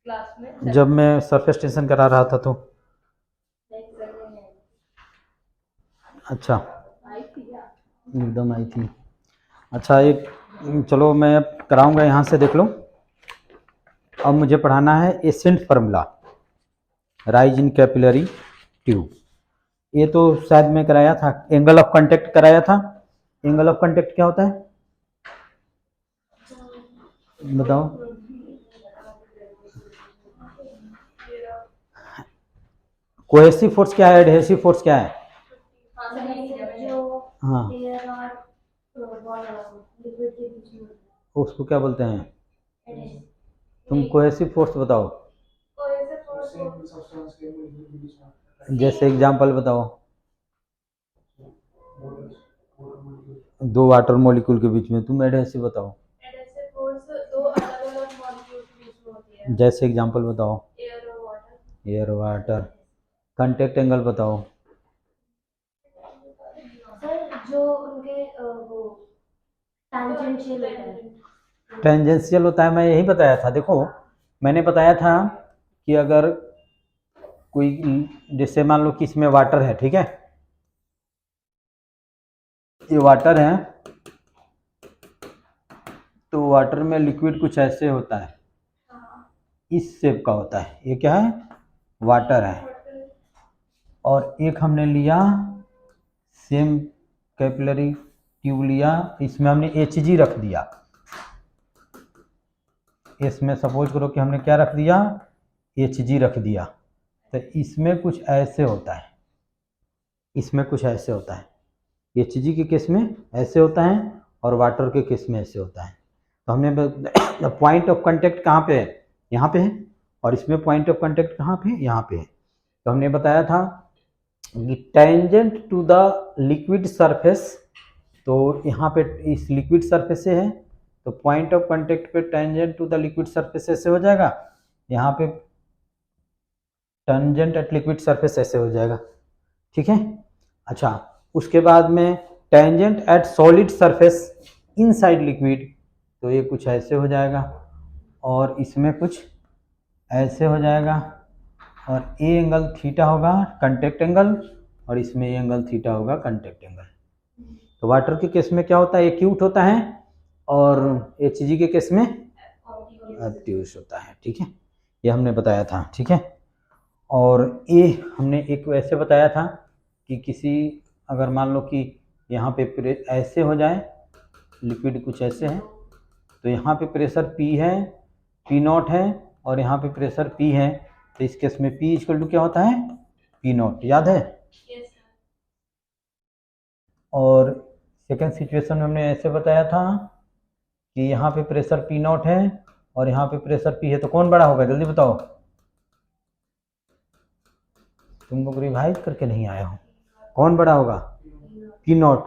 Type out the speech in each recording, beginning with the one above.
Class में जब मैं सरफेस टेंशन करा रहा था तो। अच्छा, आई थी क्या? एकदम आई थी। अच्छा, एक चलो मैं अब कराऊंगा यहाँ से, देख लो। अब मुझे पढ़ाना है ascent formula, rise in capillary tube. ये तो शायद मैं कराया था, एंगल ऑफ कांटेक्ट कराया था। एंगल ऑफ कांटेक्ट क्या होता है बताओ? कोहेसिव फोर्स क्या है, एडहेसिव फोर्स क्या है? हाँ, उसको क्या बोलते हैं? तुम कोहेसिव फोर्स बताओ, जैसे एग्जांपल बताओ। दो वाटर मॉलिक्यूल के बीच में, तुम एडहेसिव बताओ। एडहेसिव फोर्स दो अलग-अलग मॉलिक्यूल के बीच में होती है। जैसे एग्जांपल बताओ। एयर और water. Air water. Contact angle बताओ। सर जो उनके वो टैंजेंशियल होता है। टेंजेंशियल होता है, मैं यही बताया था। देखो, मैंने बताया था कि अगर कोई, जैसे मान लो कि इसमें वाटर है, ठीक है, ये वाटर है, तो वाटर में लिक्विड कुछ ऐसे होता है, इस शेप का होता है। ये क्या है? वाटर है। और एक हमने लिया सेम कैपिलरी ट्यूब लिया, इसमें हमने एच रख दिया। इसमें सपोज करो कि हमने क्या रख दिया, एच रख दिया। तो इसमें कुछ ऐसे होता है, इसमें कुछ ऐसे होता है। एच के केस में ऐसे होता है और वाटर के केस में ऐसे होता है। तो हमने पॉइंट ऑफ कांटेक्ट कहाँ पे है? यहाँ पे है। और इसमें पॉइंट ऑफ कांटेक्ट कहाँ पे है? यहाँ पे है। तो हमने बताया था कि tangent to the liquid surface, तो यहाँ पे इस लिक्विड सरफेस से है, तो पॉइंट ऑफ कांटेक्ट पे tangent to the liquid surface ऐसे हो जाएगा, यहाँ पे टेंजेंट एट लिक्विड सरफेस ऐसे हो जाएगा, ठीक है। अच्छा, उसके बाद में tangent at solid surface inside liquid, तो ये कुछ ऐसे हो जाएगा और इसमें कुछ ऐसे हो जाएगा। और ए एंगल थीटा होगा कांटेक्ट एंगल, और इसमें ए एंगल थीटा होगा कांटेक्ट एंगल। तो वाटर के केस में क्या होता है? एक्यूट होता है, और एच के केस में ऑब्ट्यूस होता है, ठीक है। ये हमने बताया था, ठीक है। और ये हमने एक वैसे बताया था कि किसी, अगर मान लो कि यहाँ पे ऐसे हो जाए, लिक्विड कुछ ऐसे है, तो यहाँ पे प्रेशर P है, P0 है, और यहाँ पे प्रेशर P है, तो इस केस में P इक्वल टू क्या होता है? P0, याद है? और सेकेंड सिचुएशन में हमने ऐसे बताया था कि यहाँ पे प्रेशर P0 है और यहाँ पे प्रेशर P है, तो कौन बड़ा होगा? जल्दी बताओ, तुम लोग रिवाइज करके नहीं आए हो। कौन बड़ा होगा? P0।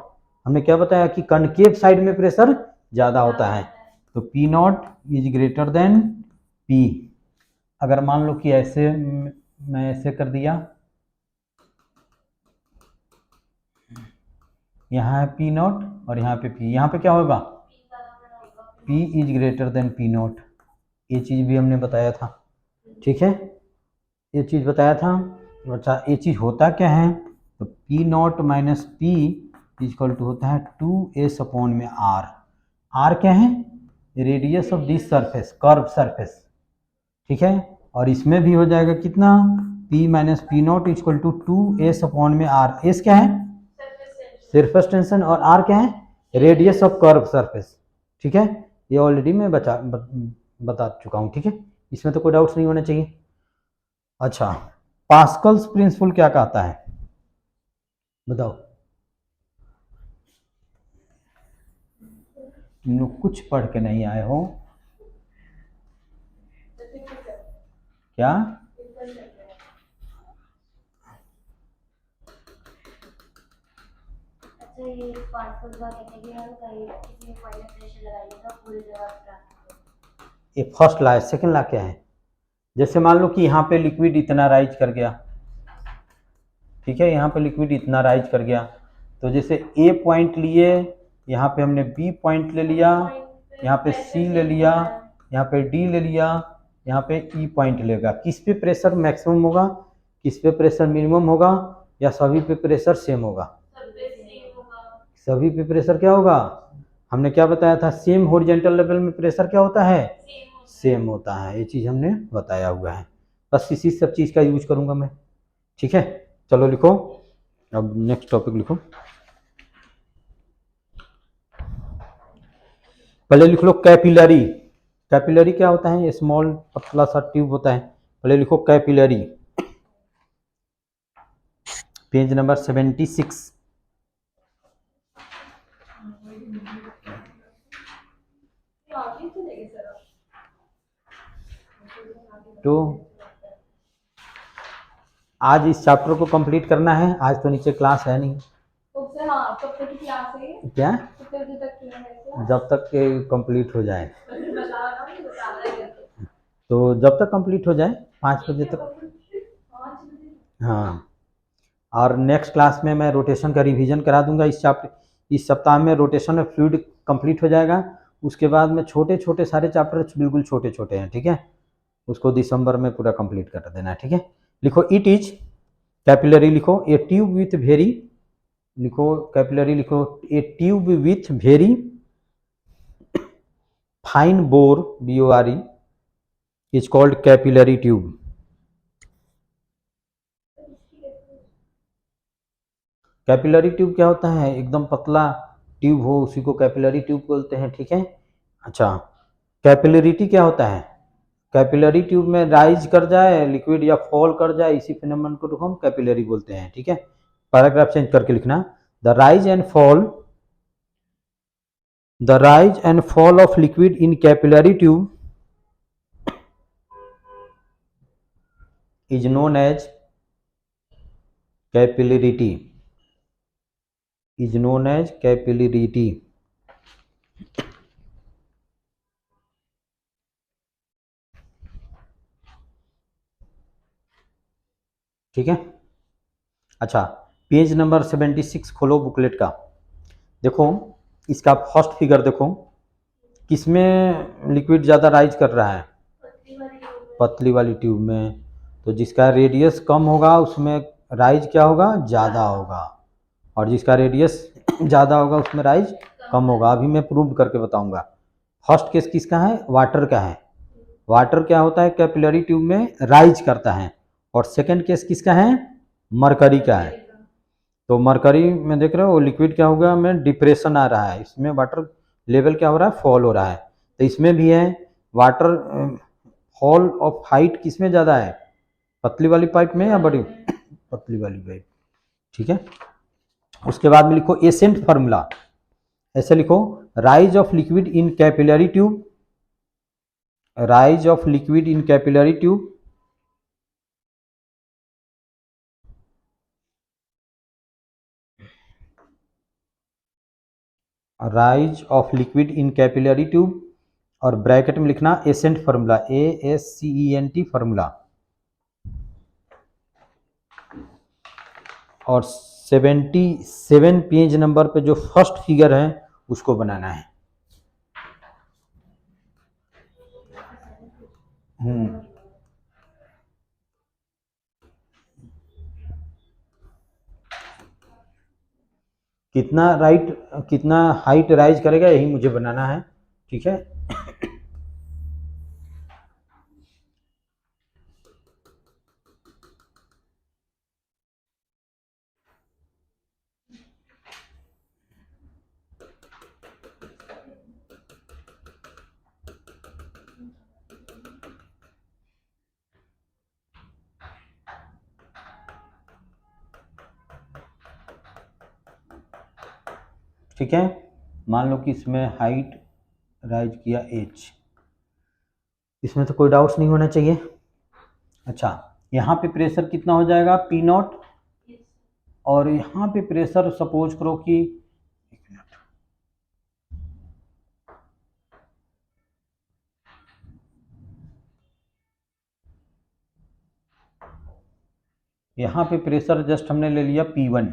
हमने क्या बताया कि कनकेव साइड में प्रेशर ज़्यादा होता है, तो P0 is greater than P। अगर मान लो कि ऐसे मैं ऐसे कर दिया, यहाँ है P0 और यहाँ पे P, यहाँ पे क्या होगा? P is greater than P0। ये चीज़ भी हमने बताया था, ठीक है, ये चीज़ बताया था। अच्छा, ये चीज़ होता क्या है? तो P0 minus P equal to होता है 2s अपॉन में R। R क्या है? Radius of this surface, curve surface, ठीक है। और इसमें भी हो जाएगा कितना? P minus P0 equal to 2s upon में R। S क्या है? सरफेस टेंशन, और R क्या है? रेडियस ऑफ कर्व सरफेस, ठीक है। ये ऑलरेडी मैं बता चुका हूँ, ठीक है, इसमें तो कोई डाउट्स नहीं होना चाहिए। अच्छा, पास्कल्स प्रिंसिपल क्या कहता है बताओ? तुम लोग कुछ पढ़ के नहीं आए हो क्या? अच्छा, ये पास्कल का कहते हैं कि हम कहीं किसी पॉइंट में प्रेशर लगाएंगे तो पूरी जगह पर ये फर्स्ट ला है, सेकेंड ला क्या है? जैसे मान लो कि यहाँ पे लिक्विड इतना राइज कर गया, ठीक है, यहाँ पे लिक्विड इतना राइज कर गया, तो जैसे ए पॉइंट लिए, यहाँ पे हमने बी पॉइंट ले लिया, यहाँ पे सी ले लिया, यहाँ पे डी ले लिया, यहाँ पे ई पॉइंट लेगा। किस पे प्रेशर मैक्सिमम होगा, किस पे प्रेशर मिनिमम होगा, या सभी पे प्रेशर सेम होगा? सब पे सेम होगा। सभी पे प्रेशर क्या होगा? हमने क्या बताया था? सेम हॉरिजॉन्टल लेवल में प्रेशर क्या होता है? सेम होता है। ये चीज़ हमने बताया हुआ है। बस इसी सब चीज़ का यूज करूँगा मैं। ठीक है, चलो लिखो। अब नेक्स्ट टॉपिक लिखो। पहले लिख लो कैपिलरी। कैपिलरी क्या होता है? स्मॉल पतला सा ट्यूब होता है। पहले लिखो कैपिलरी। Page number 76। आगे चलेंगे सर अब। तो आज इस चैप्टर को कंप्लीट करना है। आज तो नीचे क्लास है नहीं। तो सर हाँ, कब तक की क्लास है ये? क्या? कितने बजे तक की है क्लास? जब तक कंप्लीट हो जाए। बता रहा हूँ, बता रहा है करके। तो जब तक कंप्लीट हो जाए 5 बजे तक। 5 बजे। हाँ, और नेक्स्ट क्लास में मैं रोटेशन का रिवीजन करा दूंगा। इस सप्ताह में रोटेशन में फ्लूइड कंप्लीट हो जाएगा। उसके बाद में छोटे छोटे सारे चैप्टर बिल्कुल छोटे छोटे हैं, ठीक है, उसको दिसंबर में पूरा कंप्लीट कर देना है। ठीक है, लिखो इट इज कैपिलरी। लिखो ए ट्यूब विथ वेरी, लिखो कैपिलरी, लिखो ए tube with very fine bore, BORE, is called capillary tube. Capillary tube क्या होता है? एकदम पतला ट्यूब हो उसी को कैपिलरी ट्यूब बोलते हैं। ठीक है, अच्छा, कैपिलरिटी क्या होता है? कैपिलरी ट्यूब में राइज कर जाए लिक्विड या फॉल कर जाए, इसी फिनोमेनन को हम कैपिलरी बोलते हैं। ठीक है, पैराग्राफ चेंज करके लिखना। The rise and fall of liquid in capillary tube is known as capillarity, is known as capillarity। ठीक है, अच्छा, पेज नंबर 76 खोलो बुकलेट का। देखो इसका फर्स्ट फिगर देखो, किसमें लिक्विड ज़्यादा राइज कर रहा है? पतली वाली ट्यूब में। तो जिसका रेडियस कम होगा उसमें राइज क्या होगा? ज़्यादा होगा, और जिसका रेडियस ज़्यादा होगा उसमें राइज कम होगा। अभी मैं प्रूव करके बताऊंगा। फर्स्ट केस किसका है? वाटर का है। वाटर क्या होता है? कैपिलरी ट्यूब में राइज करता है। और सेकंड केस किसका है? मरकरी का है। तो मरकरी में देख रहे हो लिक्विड क्या होगा में डिप्रेशन आ रहा है, इसमें वाटर लेवल क्या हो रहा है? फॉल हो रहा है। तो इसमें भी है वाटर फॉल ऑफ हाइट किसमें ज़्यादा है? पतली वाली पाइप में या बड़ी? पतली वाली पाइप। ठीक है, उसके बाद में लिखो एसेंट फार्मूला। ऐसे लिखो, rise of liquid in capillary tube, rise of liquid in capillary tube rise of liquid in capillary tube, और ब्रैकेट में लिखना एसेंट फार्मूला, ASCENT फार्मूला। और 77 पेज नंबर पे जो फर्स्ट फिगर है उसको बनाना है। कितना हाइट राइज करेगा यही मुझे बनाना है। ठीक है, ठीक है, मान लो कि इसमें हाइट राइज किया h, इसमें तो कोई डाउट्स नहीं होना चाहिए। अच्छा, यहाँ पे प्रेशर कितना हो जाएगा? P0, और यहाँ पे प्रेशर सपोज करो कि, एक मिनट, यहाँ पे प्रेशर जस्ट हमने ले लिया P1।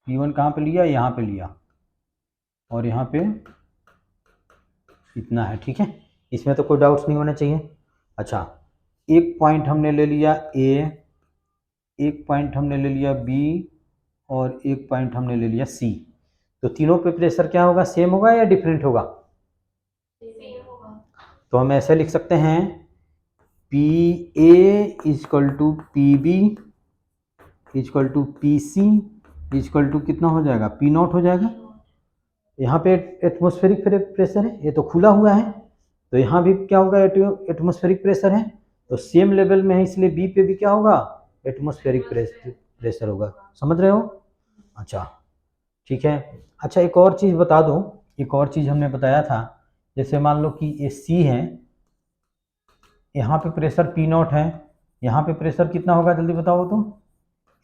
P1 कहाँ पे लिया? यहाँ पे लिया, और यहाँ पे इतना है। ठीक है, इसमें तो कोई डाउट्स नहीं होना चाहिए। अच्छा, एक पॉइंट हमने ले लिया ए, एक पॉइंट हमने ले लिया बी और एक पॉइंट हमने ले लिया सी। तो तीनों पे प्रेशर क्या होगा, सेम होगा या डिफरेंट होगा? सेम होगा। तो हम ऐसे लिख सकते हैं P A equal to P B equal to P C equal to कितना हो जाएगा, पी नॉट हो जाएगा। यहाँ पे एटमॉस्फेरिक प्रेशर है, ये तो खुला हुआ है, तो यहाँ भी क्या होगा, एटमॉस्फेरिक प्रेशर है, तो सेम लेवल में है, इसलिए बी पे भी क्या होगा, एटमॉस्फेरिक प्रेशर होगा। समझ रहे हो? अच्छा ठीक है। अच्छा एक और चीज़ बता दो, एक और चीज़ हमने बताया था, जैसे मान लो कि ये सी है, यहाँ पे प्रेशर पी नॉट है, यहाँ पे प्रेशर कितना होगा जल्दी बताओ तो,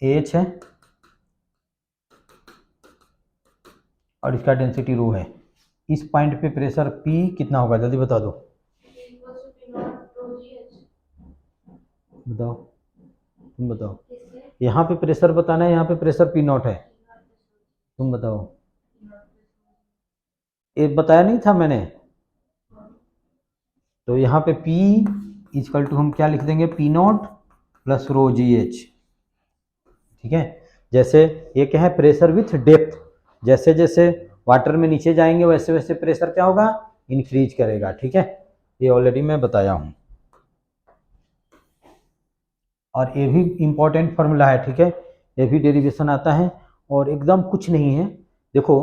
एच है और इसका डेंसिटी रो है। इस पॉइंट पे प्रेशर पी कितना होगा जल्दी बता दो, equal to P naught rho g h. बताओ, तुम बताओ। यहाँ पे प्रेशर बताना है, यहाँ पे प्रेशर पी नॉट है, तुम बताओ। ये बताया नहीं था मैंने? तो यहाँ पे P इजकल टू हम क्या लिख देंगे, P naught plus rho g H. ठीक है, जैसे ये क्या है, प्रेशर विथ डेप्थ, जैसे जैसे वाटर में नीचे जाएंगे वैसे वैसे प्रेशर क्या होगा, इंक्रीज करेगा। ठीक है, ये ऑलरेडी मैं बताया हूँ। और ये भी इंपॉर्टेंट फार्मूला है, ठीक है, ये भी डेरिवेशन आता है और एकदम कुछ नहीं है। देखो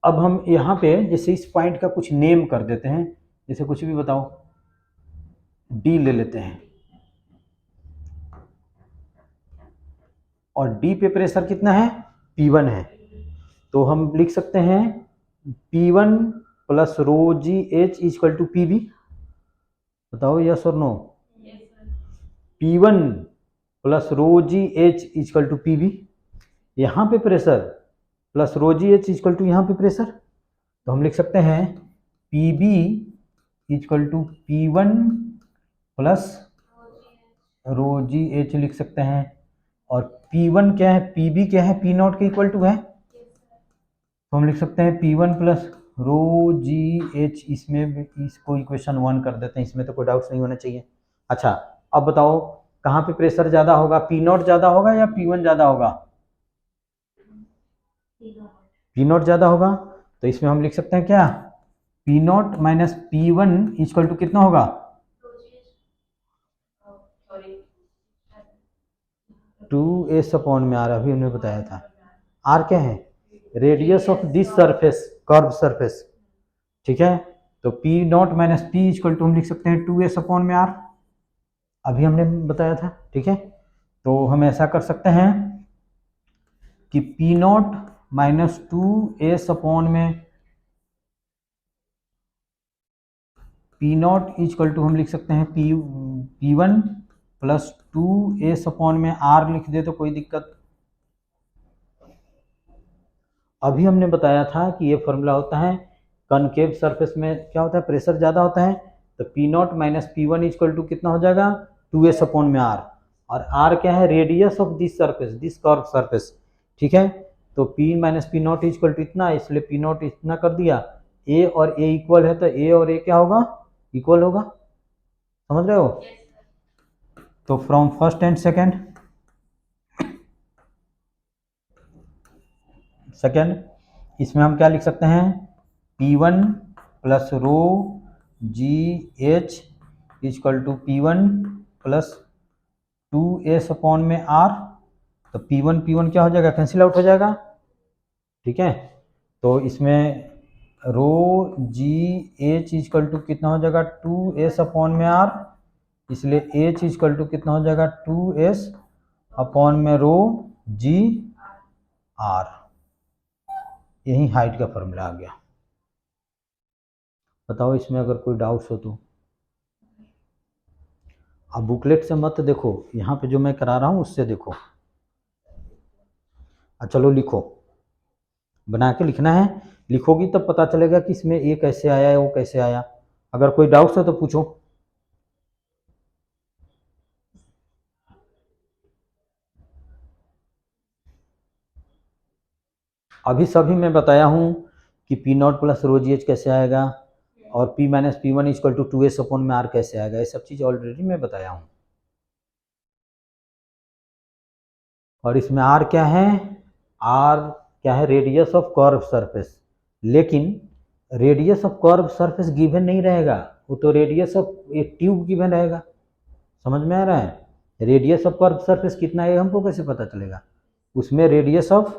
अब हम यहाँ पे जैसे इस पॉइंट का कुछ नेम कर देते हैं, जैसे कुछ भी बताओ, डी ले लेते हैं, और डी पे प्रेशर कितना है, P1 है, तो हम लिख सकते हैं P1 plus rho g h equal to P B. बताओ यस और no? P1 plus rho g h equal to P B, यहाँ पे pressure plus rho g h equal to यहाँ पे प्रेशर, तो हम लिख सकते हैं P B equal to P1 plus rho g h लिख सकते हैं, और P1 क्या है, PB क्या है, पी नॉट के इक्वल टू है, तो हम लिख सकते हैं P1 plus rho g H, इसमें इसको इक्वेशन 1 कर देते हैं, इसमें तो कोई डाउट्स नहीं होना चाहिए। अच्छा अब बताओ कहाँ पे प्रेशर ज़्यादा होगा, पी नॉट ज़्यादा होगा या P1 ज़्यादा होगा? पी नॉट ज़्यादा होगा, तो इसमें हम लिख सकते हैं क्या, P naught minus P1 equal to कितना होगा, टू एस अपॉन में आर, अभी हमने बताया था। आर क्या है, radius of this surface, curve surface. ठीक है, तो P naught minus P equal to हम लिख सकते हैं 2s अपॉन में आर, अभी हमने बताया था। ठीक है, तो हम ऐसा कर सकते हैं कि P naught minus 2s upon में पी नॉट इक्वल टू हम लिख सकते हैं P1 प्लस 2s अपॉन में आर लिख दे तो कोई दिक्कत। अभी हमने बताया था कि ये फॉर्मूला होता है, कनकेव सरफेस में क्या होता है, प्रेशर ज़्यादा होता है, तो P naught minus P1 equal to कितना हो जाएगा, 2s अपॉन में आर, और आर क्या है, radius of this surface, this curve surface. ठीक है, तो P minus P naught equal to इतना, इसलिए पी नॉट इतना कर दिया, ए और ए इक्वल है, तो ए और ए क्या होगा, इक्वल होगा। समझ रहे हो? तो फ्रॉम फर्स्ट एंड सेकेंड इसमें हम क्या लिख सकते हैं, P1 plus rho g h equal to P1 plus 2s upon में आर, तो P1 क्या हो जाएगा, कैंसिल आउट हो जाएगा। ठीक है, तो इसमें रो जी एच इजकल टू कितना हो जाएगा, 2s अपॉन में आर, इसलिए h इजकल टू कितना हो जाएगा, 2s अपॉन में रो जी आर। यही हाइट का फॉर्मूला आ गया। बताओ इसमें अगर कोई डाउट्स हो तो। अब बुकलेट से मत देखो, यहाँ पे जो मैं करा रहा हूँ उससे देखो। चलो लिखो, बना के लिखना है, लिखोगी तब पता चलेगा कि इसमें ये कैसे आया है वो कैसे आया। अगर कोई डाउट्स हो तो पूछो। अभी सभी मैं बताया हूँ कि P naught plus rho g h कैसे आएगा, और P minus P one equal to 2s upon में R कैसे आएगा, ये सब चीज़ ऑलरेडी मैं बताया हूँ। और इसमें R क्या है, R क्या है, रेडियस ऑफ कर्व सरफेस, लेकिन radius of curve surface given नहीं रहेगा, वो तो रेडियस ऑफ एक ट्यूब गिवन रहेगा। समझ में आ रहा है, रेडियस ऑफ कर्व सरफेस कितना है हमको कैसे पता चलेगा, उसमें radius of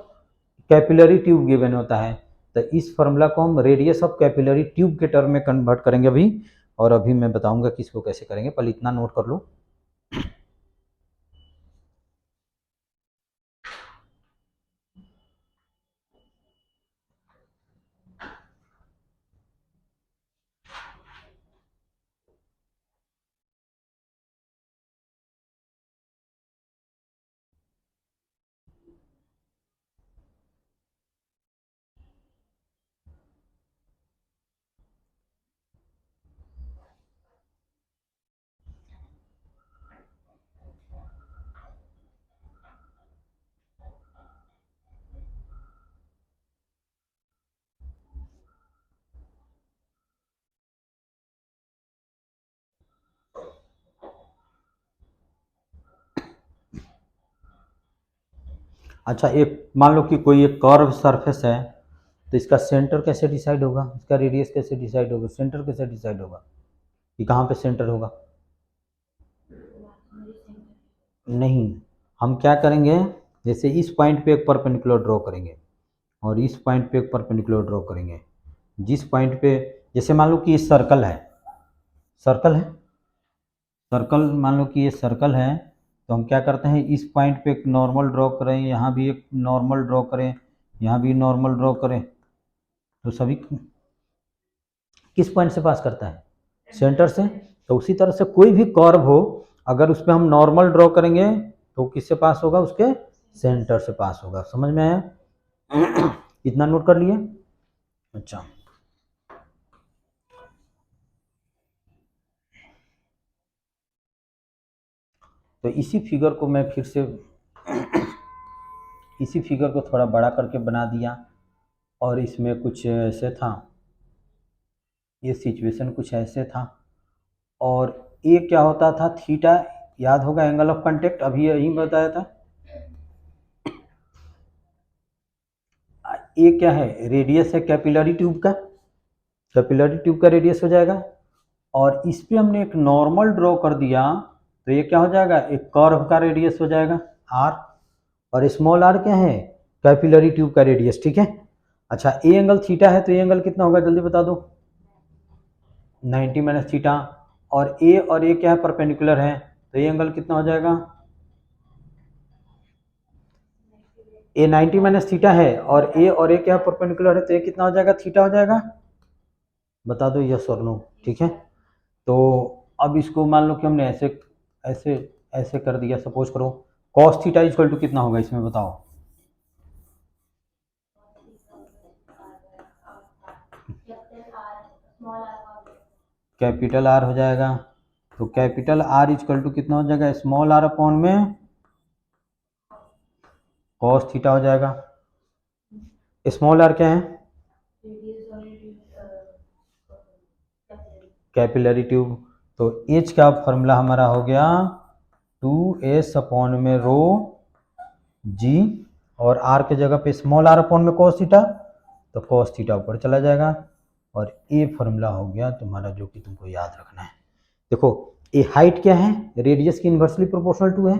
capillary tube given होता है। तो इस फॉर्मूला को हम रेडियस ऑफ कैपिलरी ट्यूब के टर्म में कन्वर्ट करेंगे अभी, और अभी मैं बताऊंगा कि इसको कैसे करेंगे, पहले इतना नोट कर लो। अच्छा, एक मान लो कि कोई एक कर्व सरफेस है, तो इसका सेंटर कैसे डिसाइड होगा, इसका रेडियस कैसे डिसाइड होगा, सेंटर कैसे डिसाइड होगा, कि कहाँ पे सेंटर होगा। नहीं, हम क्या करेंगे, जैसे इस पॉइंट पे एक परपेंडिकुलर ड्रॉ करेंगे और इस पॉइंट पे एक परपेंडिकुलर ड्रॉ करेंगे। जिस पॉइंट पे, जैसे मान लो कि ये सर्कल है, सर्कल है, सर्कल मान लो कि ये सर्कल है, तो हम क्या करते हैं, इस पॉइंट पे एक नॉर्मल ड्रॉ करें, यहाँ भी एक नॉर्मल ड्रॉ करें, यहाँ भी नॉर्मल ड्रॉ करें, तो सभी किस पॉइंट से पास करता है, सेंटर से। तो उसी तरह से कोई भी कर्व हो, अगर उस पर हम नॉर्मल ड्रॉ करेंगे तो किससे पास होगा, उसके सेंटर से पास होगा। समझ में आया, इतना नोट कर लिए। अच्छा, तो इसी फिगर को मैं फिर से इसी फिगर को थोड़ा बड़ा करके बना दिया, और इसमें कुछ ऐसे था, ये सिचुएशन कुछ ऐसे था, और ये क्या होता था, थीटा, याद होगा एंगल ऑफ कांटेक्ट, अभी यही बताया था। ये क्या है, रेडियस है कैपिलरी ट्यूब का, कैपिलरी ट्यूब का रेडियस हो जाएगा, और इस पे हमने एक नॉर्मल ड्रॉ कर दिया, तो ये क्या हो जाएगा, एक कर्व का रेडियस हो जाएगा आर, और स्मॉल आर क्या है, कैपिलरी ट्यूब का रेडियस। ठीक है, अच्छा, ए एंगल थीटा है, तो ये एंगल कितना होगा जल्दी बता दो, 90 माइनस थीटा, और ए क्या है, परपेंडिकुलर है, तो ये एंगल कितना हो जाएगा, ए 90 माइनस थीटा है, और ए क्या है, परपेंडिकुलर है, तो ये कितना हो जाएगा, थीटा हो जाएगा, बता दो यस और नो। ठीक है, तो अब इसको मान लो कि हमने ऐसे ऐसे ऐसे कर दिया, सपोज करो कॉस थीटा इक्वल टू कितना होगा, इसमें बताओ। कैपिटल आर हो जाएगा, तो कैपिटल आर इक्वल टू कितना हो जाएगा, स्मॉल आर अपॉन में कॉस थीटा हो जाएगा। स्मॉल आर क्या है, कैपिलरी ट्यूब, तो एच का फॉर्मूला हमारा हो गया 2s अपॉन में रो जी, और आर के जगह पे स्मॉल आर अपॉन में कॉस थीटा, तो कॉस थीटा ऊपर चला जाएगा, और ये फॉर्मूला हो गया तुम्हारा, जो कि तुमको याद रखना है। देखो, ये हाइट क्या है, रेडियस की इन्वर्सली प्रोपोर्शनल टू है,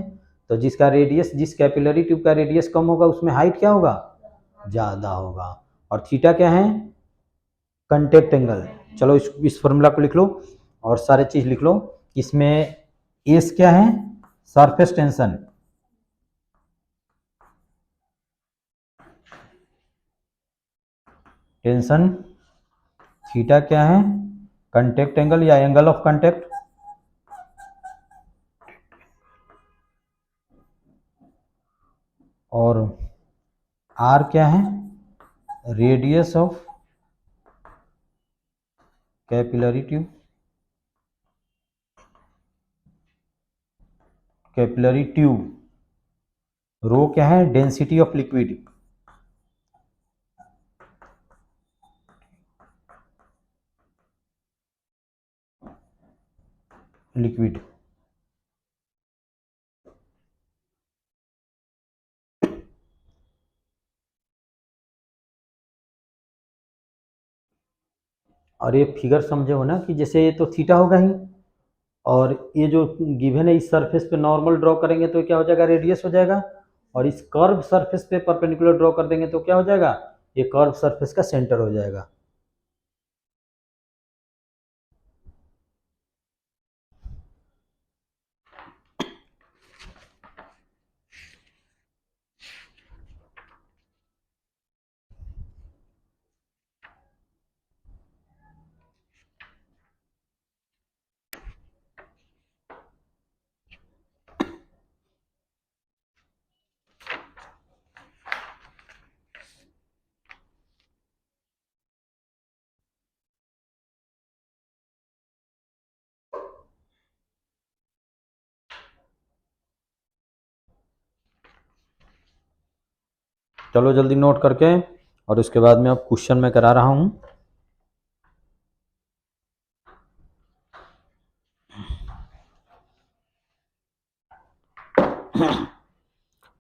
तो जिसका रेडियस, जिस कैपिलरी ट्यूब का रेडियस कम होगा उसमें हाइट क्या होगा, ज़्यादा होगा, और थीटा क्या है, कंटेक्ट एंगल। चलो इस फॉर्मूला को लिख लो, और सारे चीज़ लिख लो। इसमें एस क्या है, सरफेस टेंशन, टेंशन, थीटा क्या है, कंटेक्ट एंगल या एंगल ऑफ कंटेक्ट, और आर क्या है, radius of capillary tube, capillary tube, rho क्या है, डेंसिटी ऑफ लिक्विड, लिक्विड। और ये फिगर समझे हो ना कि जैसे ये तो थीटा होगा ही, और ये जो गिवन है इस सरफेस पे नॉर्मल ड्रॉ करेंगे तो क्या हो जाएगा, रेडियस हो जाएगा, और इस कर्व सरफेस पे परपेंडिकुलर ड्रॉ कर देंगे तो क्या हो जाएगा, ये कर्व सरफेस का सेंटर हो जाएगा। चलो जल्दी नोट करके, और उसके बाद में अब क्वेश्चन में करा रहा हूं।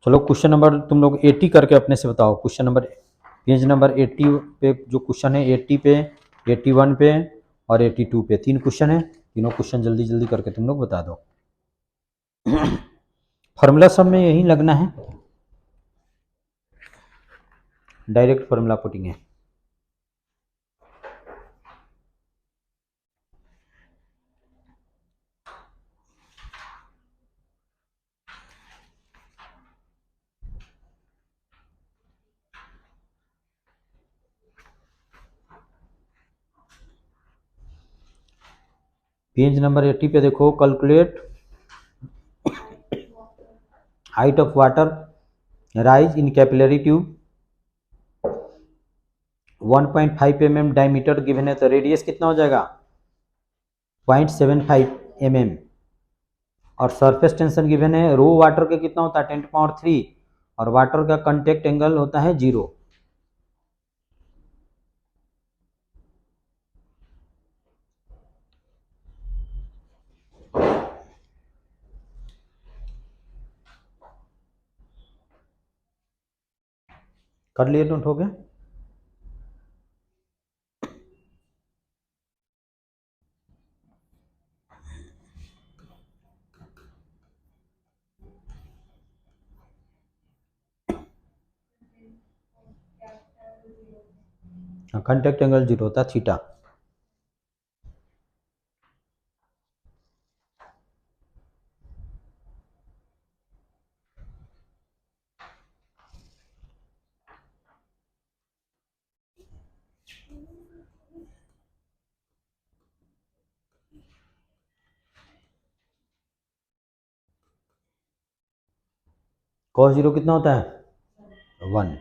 चलो क्वेश्चन नंबर तुम लोग 80 करके अपने से बताओ। क्वेश्चन नंबर पेज नंबर 80 पे जो क्वेश्चन है, 80 पे, 81 पे और 82 पे 3 क्वेश्चन है। तीनों क्वेश्चन जल्दी जल्दी करके तुम लोग बता दो। फॉर्मूला सब में यही लगना है, डायरेक्ट फॉर्मूला पुटिंग है। पेज नंबर 80 पे देखो, calculate height of water rise in capillary tube 1.5 mm diameter given है, तो रेडियस कितना हो जाएगा 0.75 mm, और सरफेस टेंशन गिवन है, रो वाटर के कितना होता है 10⁻³ और वाटर का कांटेक्ट एंगल होता है 0। कर लिए, नोट हो गया। कांटेक्ट एंगल 0 होता है थीटा। cos 0 कितना होता है 1।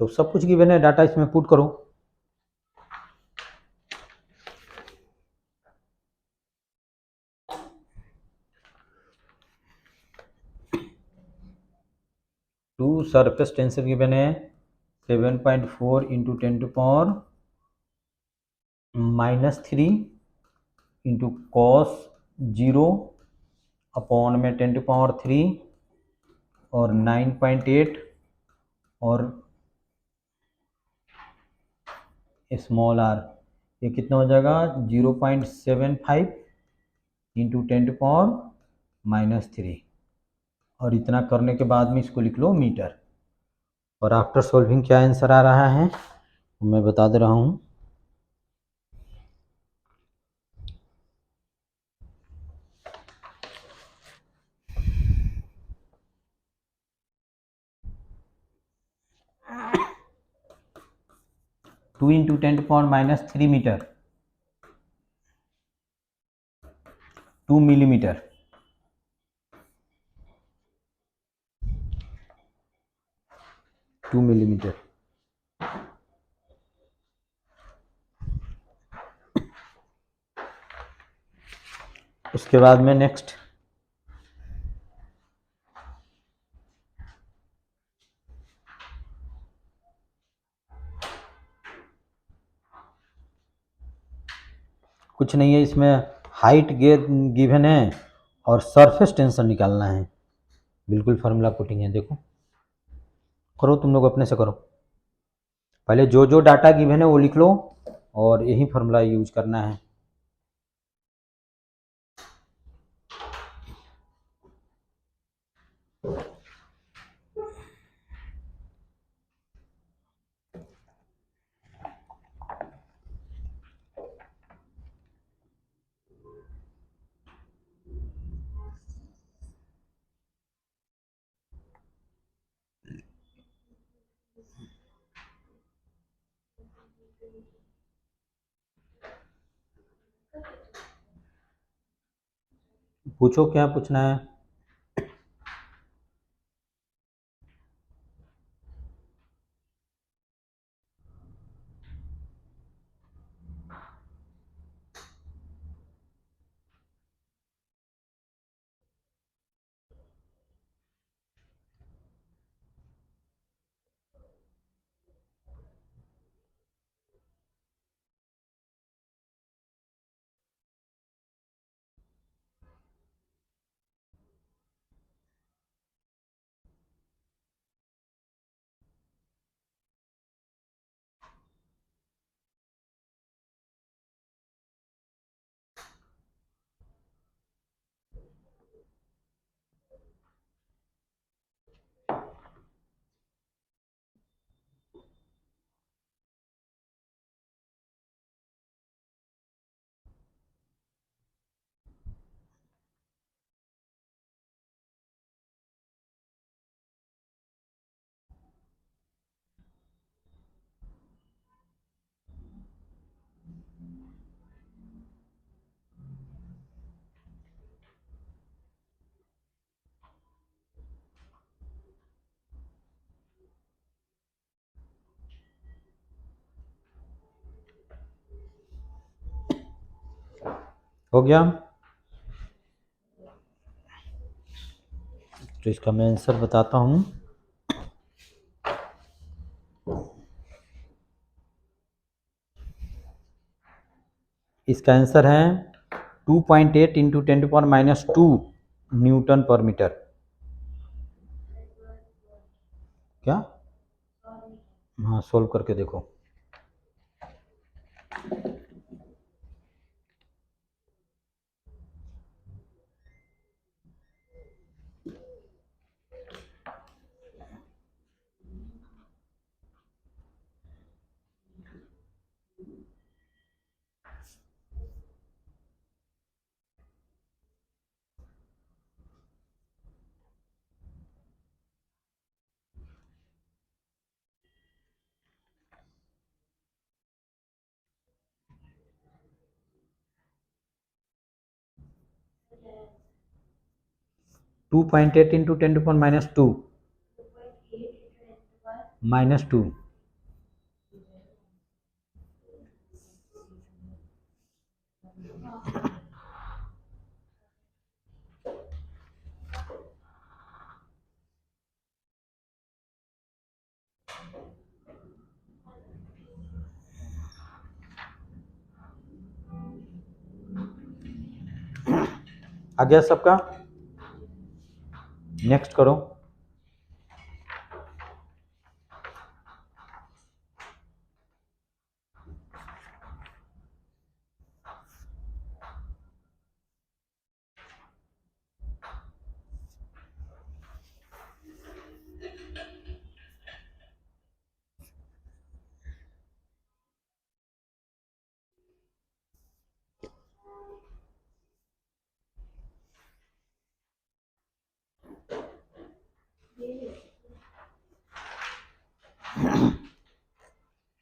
तो सब कुछ गिवन है, डाटा इसमें पुट करो। टू सरफेस टेंशन गिवन है 7.4 इंटू 10⁻³ इंटू cos 0 अपॉन में 10⁻³ और 9.8 और स्मॉल r, ये कितना हो जाएगा 0.75 इंटू 10⁻³ और इतना करने के बाद में इसको लिख लो मीटर। और आफ्टर सॉल्विंग क्या आंसर आ रहा है मैं बता दे रहा हूँ। Two into 10⁻³ metre, 2 millimetre. उसके बाद में नेक्स्ट कुछ नहीं है इसमें, हाइट गिवन है और सरफेस टेंशन निकालना है। बिल्कुल फार्मूला पुटिंग है, देखो करो, तुम लोग अपने से करो। पहले जो जो डाटा गिवन है वो लिख लो और यही फार्मूला यूज करना है। पूछो क्या पूछना है। हो गया, तो इसका मैं आंसर बताता हूँ। इसका आंसर है 2.8 इंटू 10⁻⁻² न्यूटन पर मीटर। क्या? हाँ, सोल्व करके देखो। -2.8 इंटू 10⁻²। -2। आ गया सबका? नेक्स्ट करो।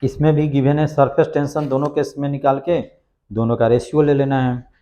इसमें भी गिवन है सरफेस टेंशन, दोनों केस में निकाल के दोनों का रेशियो ले लेना है।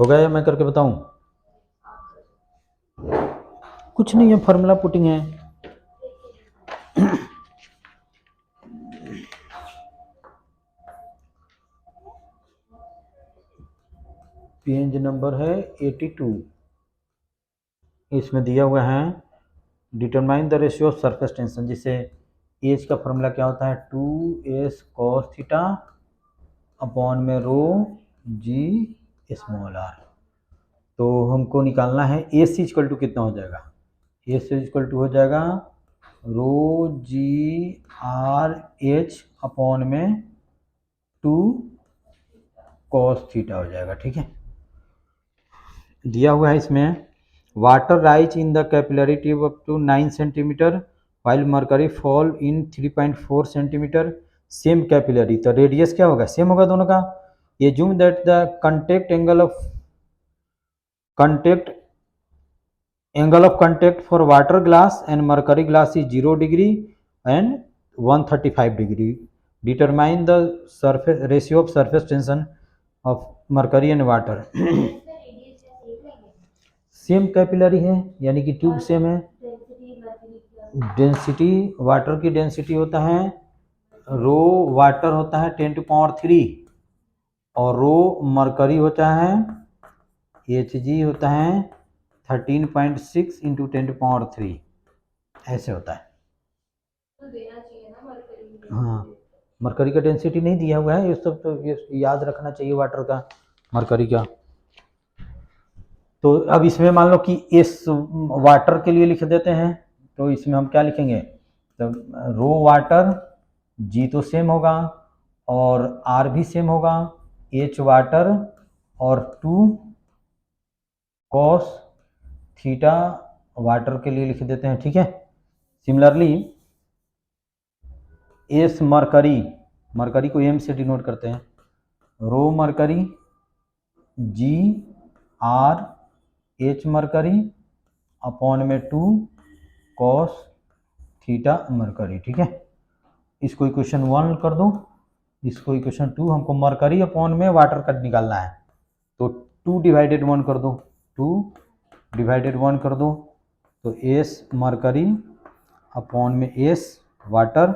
हो गया या मैं करके बताऊं? कुछ नहीं है, फार्मूला पुटिंग है। पेज नंबर है 82। इसमें दिया हुआ है determine the ratio of surface tension, जिसे एज का फार्मूला क्या होता है 2s cos थीटा अपॉन में रो जी स्मॉल आर। तो हमको निकालना है एस इक्वल टू कितना हो जाएगा, एस इक्वल टू हो जाएगा रो जी आर एच अपॉन में 2 cos थीटा हो जाएगा। ठीक है, दिया हुआ है इसमें water rise in the capillary tube up to 9 centimetre while mercury fall in 3.4 centimetre same capillary. तो रेडियस क्या होगा, सेम होगा दोनों का। ये assume that the angle of contact for water glass and mercury glass is 0 degree and 135 degree. Determine the surface ratio of surface tension of mercury and water. Same capillary है, यानी कि tube same है। Density water की density होता है रो water होता है 10 to power 3 और रो मरकरी होता है Hg होता है 13.6 इंटू 10 टू पावर 3, ऐसे होता है। तो देना चाहिए ना मरकरी। हाँ, मरकरी का डेंसिटी नहीं दिया हुआ है, ये सब तो ये याद रखना चाहिए वाटर का मरकरी का। तो अब इसमें मान लो कि इस वाटर के लिए लिख देते हैं, तो इसमें हम क्या लिखेंगे, तो रो वाटर जी तो सेम होगा और आर भी सेम होगा, एच वाटर और 2 cos थीटा वाटर के लिए लिख देते हैं। ठीक है, सिमिलरली एस मरकरी, मरकरी को एम से डिनोट करते हैं, रो मरकरी जी आर एच मरकरी अपॉन में 2 cos थीटा मरकरी। ठीक है, इसको इक्वेशन 1 कर दो, इसको इक्वेशन 2, हमको मरकरी अपॉन में वाटर का निकालना है, तो 2 डिवाइडेड 1 कर दो, 2 डिवाइडेड 1 कर दो, तो एस मरकरी अपॉन में S water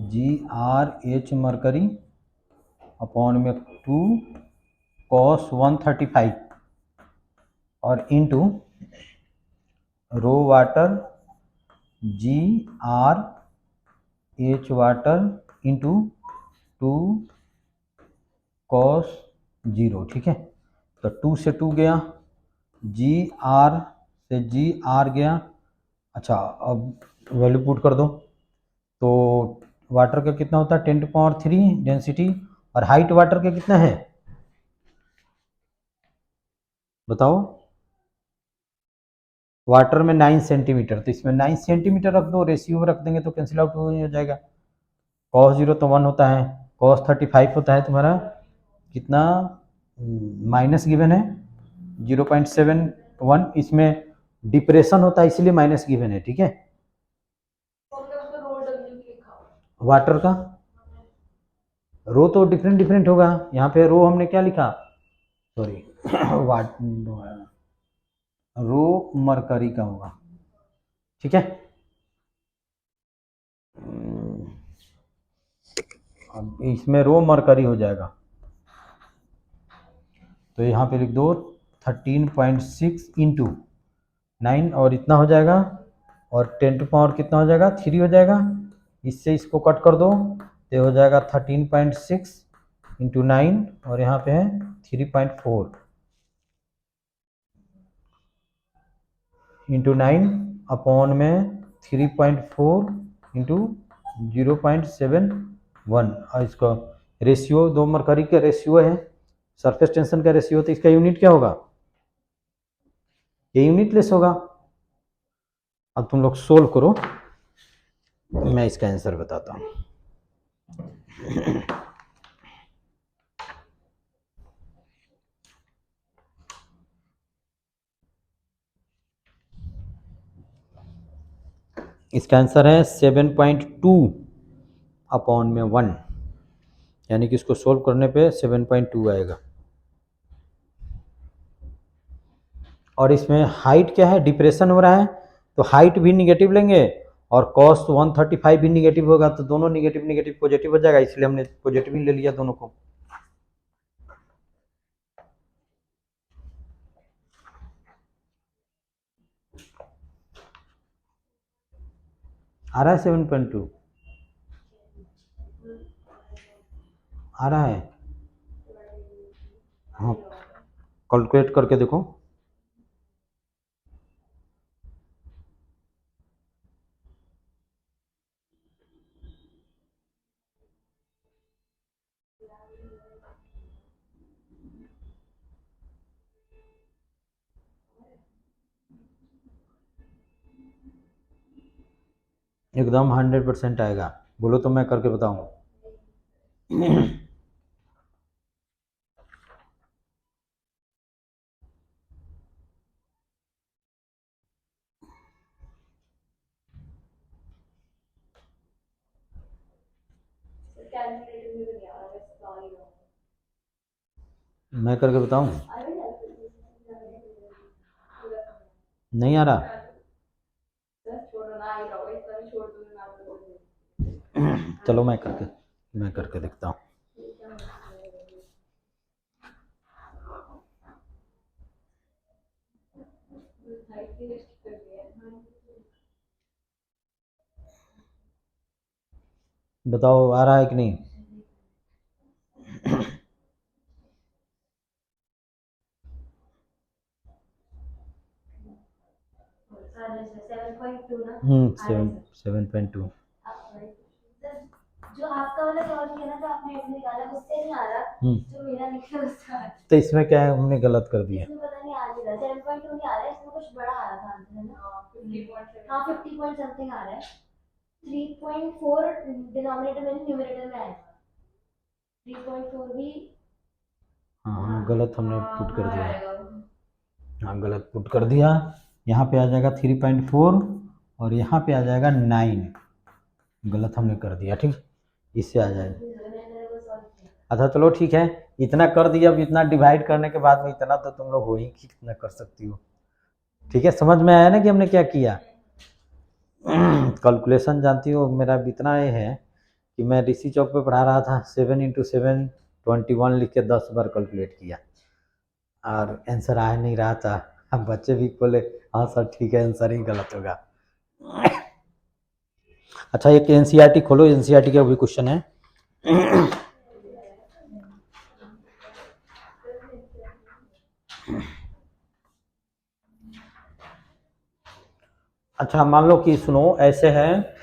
G R H mercury upon में 2 cos 135 और into rho water G R H water into 2 cos 0। ठीक है, तो 2 से 2 गया, जी आर से जी आर गया। अच्छा, अब वैल्यू पुट कर दो, तो वाटर का कितना होता है 10 टू पावर 3 डेंसिटी, और हाइट वाटर का कितना है बताओ, वाटर में 9 सेंटीमीटर, तो इसमें 9 सेंटीमीटर रख दो, रेशियो में रख देंगे तो कैंसिल आउट हो जाएगा। cos 0 तो 1 होता है, cos 35 होता है तुम्हारा कितना, माइनस गिवन है 0.71, इसमें डिप्रेशन होता है इसलिए माइनस गिवन है। ठीक है, हमने उसको रो डब्ल्यू लिखा हुआ। वाटर का रो तो डिफरेंट डिफरेंट होगा, यहाँ पे रो हमने क्या लिखा, सॉरी वाट रो मरकरी का होगा। ठीक है, अब इसमें रो मरकरी हो जाएगा, तो यहाँ पे लिख दो 13.6 इंटू 9 और इतना हो जाएगा, और 10 टू पावर कितना हो जाएगा 3 हो जाएगा, इससे इसको कट कर दो तो हो जाएगा 13.6 इंटू 9 और यहाँ पे है 3.4 इंटू 9 अपॉन में 3.4 इंटू 0.71, और इसका रेशियो दो मरकरी का रेशियो है, सरफेस टेंशन का रेशियो, तो इसका यूनिट क्या होगा, ये यूनिट लेस होगा। अब तुम लोग सोल्व करो, मैं इसका आंसर बताता हूँ। इसका आंसर है 7.2 अपॉन में 1, यानी कि इसको सोल्व करने पे 7.2 आएगा। और इसमें हाइट क्या है, डिप्रेशन हो रहा है, तो हाइट भी निगेटिव लेंगे और कॉस 135 भी निगेटिव होगा, तो दोनों निगेटिव निगेटिव पॉजिटिव हो जाएगा, इसलिए हमने पॉजिटिव ही ले लिया दोनों को। आ रहा है 7.2 आ रहा है। हाँ, कैलकुलेट करके देखो। एकदम 100% आएगा, बोलो तो मैं करके बताऊँ। कैलकुलेटर में भी नहीं आ रहा, वैसे तो आ ही रहा है। मैं करके बताऊँ, नहीं आ रहा। बस छोड़ो ना, आ ही रहा होगा, इतना भी छोड़ दूंगी ना तो। चलो मैं करके देखता हूँ। बताओ आ रहा है कि नहीं। सर 7.2 ना। 7.2। सर जो आपका वाला सॉल्व किया ना, जो आपने इसमें निकाला उससे नहीं आ रहा, जो मेरा निकला उससे आ रहा। तो इसमें क्या है, हमने गलत कर दिया। इसमें पता नहीं आ नहीं रहा, 7.2 नहीं आ रहा है, इसमें कुछ बड़ा आ रहा था आंसर, है ना। 50 पॉइंट समथिंग आ रहा है। 3.4 डिनोमिनेटर में नहीं, न्यूमरेटर में आएगा। 3.4 भी हाँ, गलत हमने पुट कर दिया। हाँ, गलत पुट कर दिया। यहाँ पे आ जाएगा 3.4 और यहाँ पे आ जाएगा 9, गलत हमने कर दिया। ठीक, इससे आ जाएगा। अच्छा चलो ठीक है, इतना कर दिया, अब इतना डिवाइड करने के बाद में इतना तो तुम लोग हो ही, कितना कर सकती हो। ठीक है, समझ में आया ना कि हमने क्या किया। कैलकुलेशन जानती हो, मेरा इतना ये है कि मैं ऋषि चौक पे पढ़ा रहा था, 7 × 7 21 लिख के 10 बार कैलकुलेट किया और आंसर आ नहीं रहा था। अब बच्चे भी बोले हाँ सर ठीक है, आंसर ही गलत होगा। अच्छा, एक एनसीईआरटी खोलो, एनसीईआरटी का भी क्वेश्चन है। अच्छा मान लो कि सुनो, ऐसे है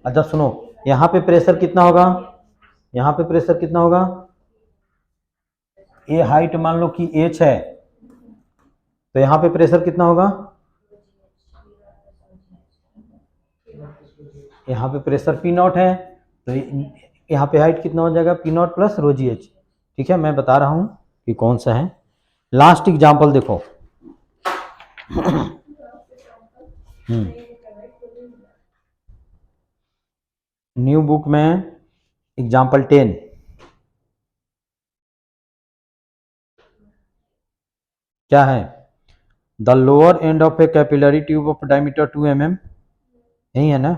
अच्छा सुनो, यहाँ पे प्रेशर कितना होगा, यहाँ पे प्रेशर कितना होगा, ये हाइट मान लो कि h है, तो यहाँ पे प्रेशर कितना होगा, यहाँ पे प्रेशर P0 है, तो यहाँ पे हाइट कितना हो जाएगा, P0 plus rho g H. ठीक है, मैं बता रहा हूँ कि कौन सा है। लास्ट एग्जाम्पल देखो। न्यू बुक में एग्जाम्पल 10, क्या है, the lower end of A capillary tube of diameter 2 mm, यही है ना,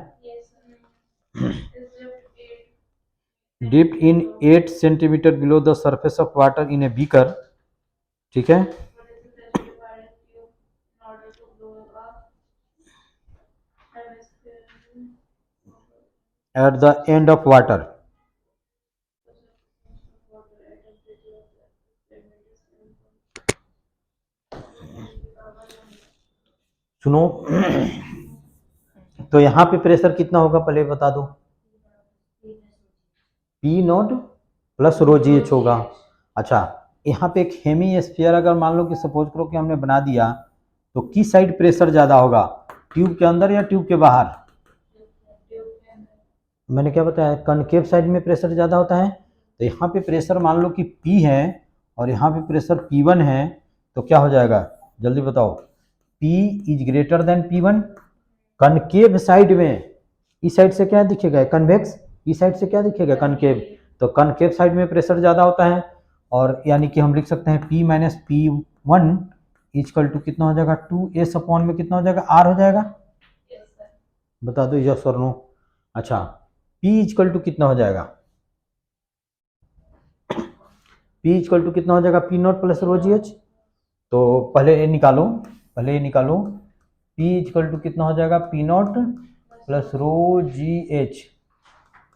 dipped in 8 centimetre below the surface of water in a beaker. ठीक है, at the end of water, सुनो। तो यहाँ पे प्रेशर कितना होगा पहले बता दो, P0 plus rho g H होगा। अच्छा, यहाँ पे एक हेमी स्फीयर अगर मान लो कि सपोज करो कि हमने बना दिया, तो किस साइड प्रेशर ज़्यादा होगा, ट्यूब के अंदर या ट्यूब के बाहर? मैंने क्या बताया, कनकेव साइड में प्रेशर ज़्यादा होता है। तो यहाँ पे प्रेशर मान लो कि P है और यहाँ पे प्रेशर P1 है, तो क्या हो जाएगा जल्दी बताओ? P is greater than P1। Concave side में, इस साइड से क्या दिखेगा कन्वेक्स, इस साइड से क्या दिखेगा कनकेव। तो कनकेव साइड में प्रेशर ज़्यादा होता है, और यानी कि हम लिख सकते हैं P minus P1 is equal to कितना हो जाएगा 2s अपॉन में कितना हो जाएगा R हो जाएगा। बता दो यस और नो। अच्छा, P इजकल टू कितना हो जाएगा? P इजकल टू कितना हो जाएगा P not plus rho g H. तो पहले ये निकालो, P इजकल टू कितना हो जाएगा P not plus rho g H,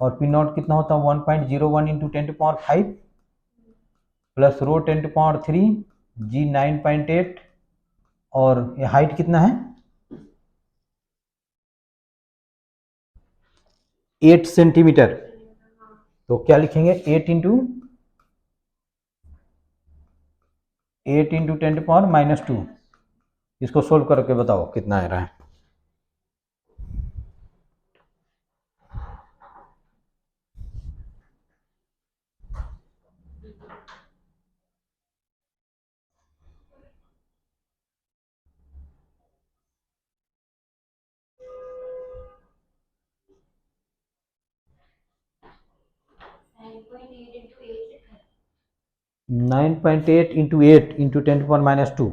और P नॉट कितना होता है 1.01 इंटू 10⁵ प्लस रो 10⁻³ जी 9.8, और ये हाइट कितना है 8 सेंटीमीटर। तो क्या लिखेंगे 8 इंटू 10⁻²। इसको सोल्व करके बताओ कितना आ रहा है। Nine point eight into 10⁻²।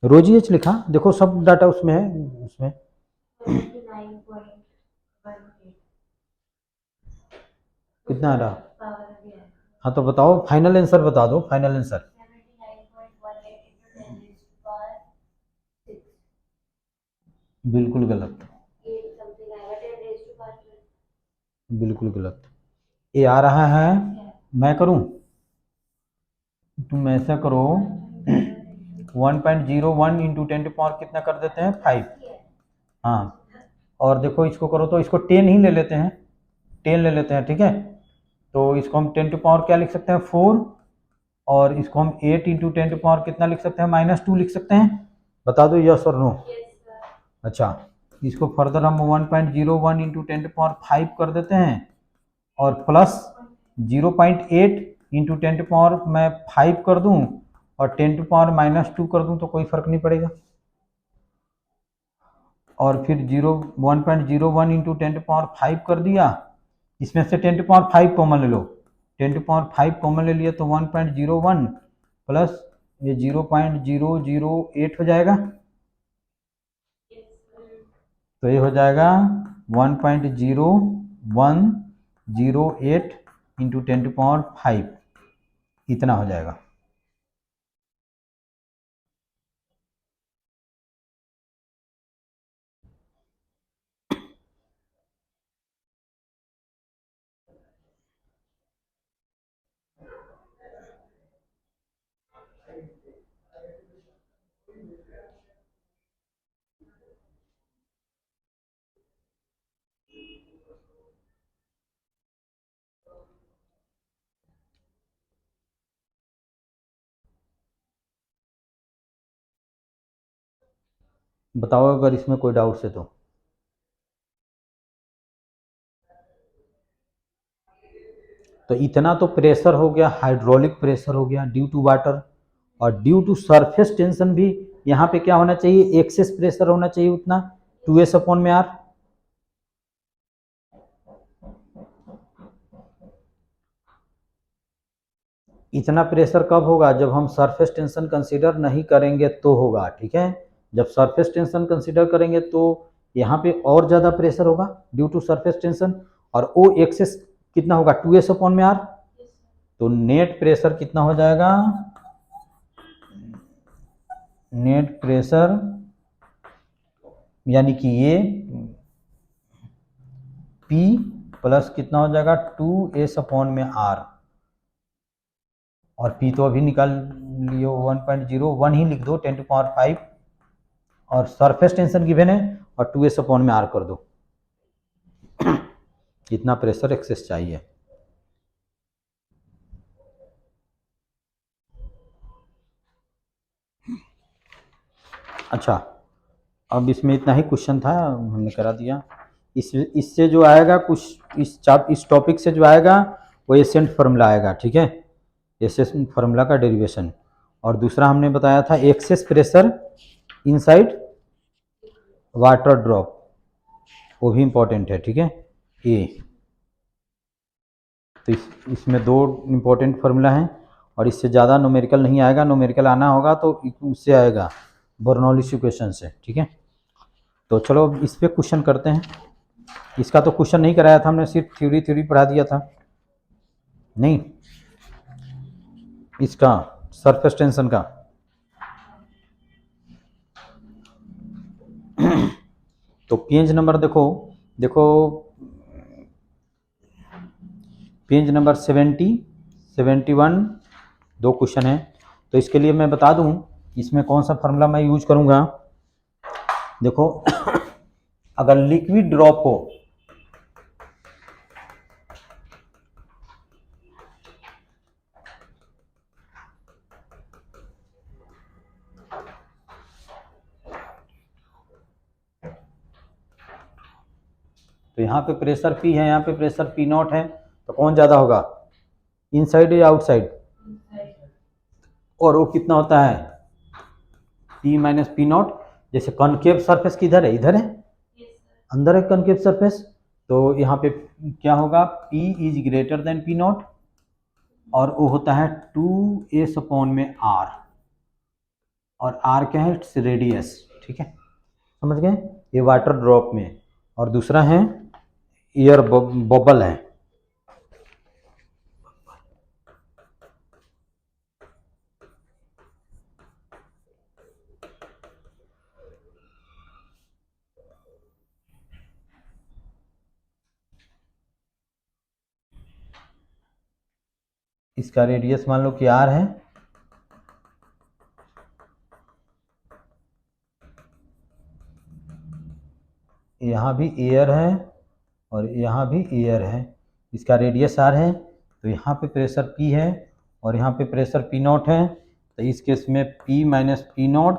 Rho g H लिखा, देखो सब डाटा उसमें है, उसमें 9.18 कितना आ रहा? पावर भी है। हाँ तो बताओ, फाइनल आंसर बता दो, final answer. 79.18 into 10 raised to power 6. बिल्कुल गलत, 8 something आएगा 10 raised to power 12. बिल्कुल गलत। ये आ रहा है, मैं करूं, तुम ऐसा करो 1.01 इंटू 10⁻, कितना कर देते हैं 5। हाँ, और देखो इसको करो तो इसको 10 ही ले लेते हैं, 10 ले लेते हैं, ठीक है। तो इसको हम 10⁻ क्या लिख सकते हैं 4, और इसको हम 8 इंटू 10⁻ कितना लिख सकते हैं -2 लिख सकते हैं। बता दो यस और नो। अच्छा, इसको फर्दर हम 1.01 इंटू 10⁻5 कर देते हैं, और प्लस 0.8 इंटू 10⁻ मैं 5 कर दूं, और 10⁻² कर दूं, तो कोई फर्क नहीं पड़ेगा। और फिर 1.01 इंटू 10⁻5 कर दिया, इसमें से 10⁻5 कॉमन ले लो, 10⁻5 कॉमन ले लिया तो 1.01 प्लस ये 0.008 हो जाएगा। तो ये हो जाएगा 1.0108 इंटू 10⁻5, इतना हो जाएगा। बताओ अगर इसमें कोई डाउट है तो इतना तो प्रेशर हो गया, हाइड्रोलिक प्रेशर हो गया ड्यू टू वाटर, और ड्यू टू सरफेस टेंशन भी यहाँ पे क्या होना चाहिए, एक्सेस प्रेशर होना चाहिए उतना 2s अपॉन में R। इतना प्रेशर कब होगा, जब हम सरफेस टेंशन कंसीडर नहीं करेंगे तो होगा, ठीक है। जब सरफेस टेंशन कंसीडर करेंगे तो यहाँ पे और ज़्यादा प्रेशर होगा ड्यू टू सरफेस टेंशन, और ओ एक्सेस कितना होगा 2s अपॉन में R। तो नेट प्रेशर कितना हो जाएगा, नेट प्रेशर यानी कि ये P प्लस कितना हो जाएगा 2s अपॉन में R, और P तो अभी निकाल लियो 1.01 ही लिख दो 10⁵, और सरफेस टेंशन गिवन है, और 2s अपॉन में R कर दो। इतना प्रेशर एक्सेस चाहिए। अच्छा, अब इसमें इतना ही क्वेश्चन था, हमने करा दिया। इससे जो आएगा कुछ इस टॉपिक से जो आएगा वो एसेंट फार्मूला आएगा, ठीक है, एसेंट फार्मूला का डेरिवेशन। और दूसरा हमने बताया था excess pressure inside water drop, वो भी इम्पोर्टेंट है, ठीक है। ए तो इसमें दो इम्पोर्टेंट फार्मूला हैं और इससे ज़्यादा न्यूमेरिकल नहीं आएगा, न्यूमेरिकल आना होगा तो उससे आएगा बर्नौली इक्वेशन से, ठीक है। तो चलो इस पे क्वेश्चन करते हैं। इसका तो क्वेश्चन नहीं कराया था हमने, सिर्फ थ्योरी पढ़ा दिया था, नहीं इसका सरफेस टेंशन का। तो पेज नंबर देखो पेज नंबर 70, 71 दो क्वेश्चन है। तो इसके लिए मैं बता दूं इसमें कौन सा फार्मूला मैं यूज करूंगा। देखो अगर लिक्विड ड्रॉप हो तो यहाँ पे प्रेशर P है, यहाँ पे प्रेशर P0 है, तो कौन ज़्यादा होगा, इनसाइड या आउटसाइड? और वो कितना होता है, P माइनस P0। जैसे कॉनकेव सरफेस किधर है, इधर है, अंदर है कॉनकेव सरफेस, तो यहाँ पे क्या होगा, P is greater than P0 और वो होता है 2s अपॉन में R, और R क्या है, इट्स रेडियस, ठीक है, समझ गए, ये वाटर ड्रॉप में। और दूसरा है एयर बबल है, इसका रेडियस मान लो कि R है, यहाँ भी एयर है और यहाँ भी एयर है, इसका रेडियस R है, तो यहाँ पे प्रेशर P है और यहाँ पे प्रेशर P0 है। तो इस केस में P minus P0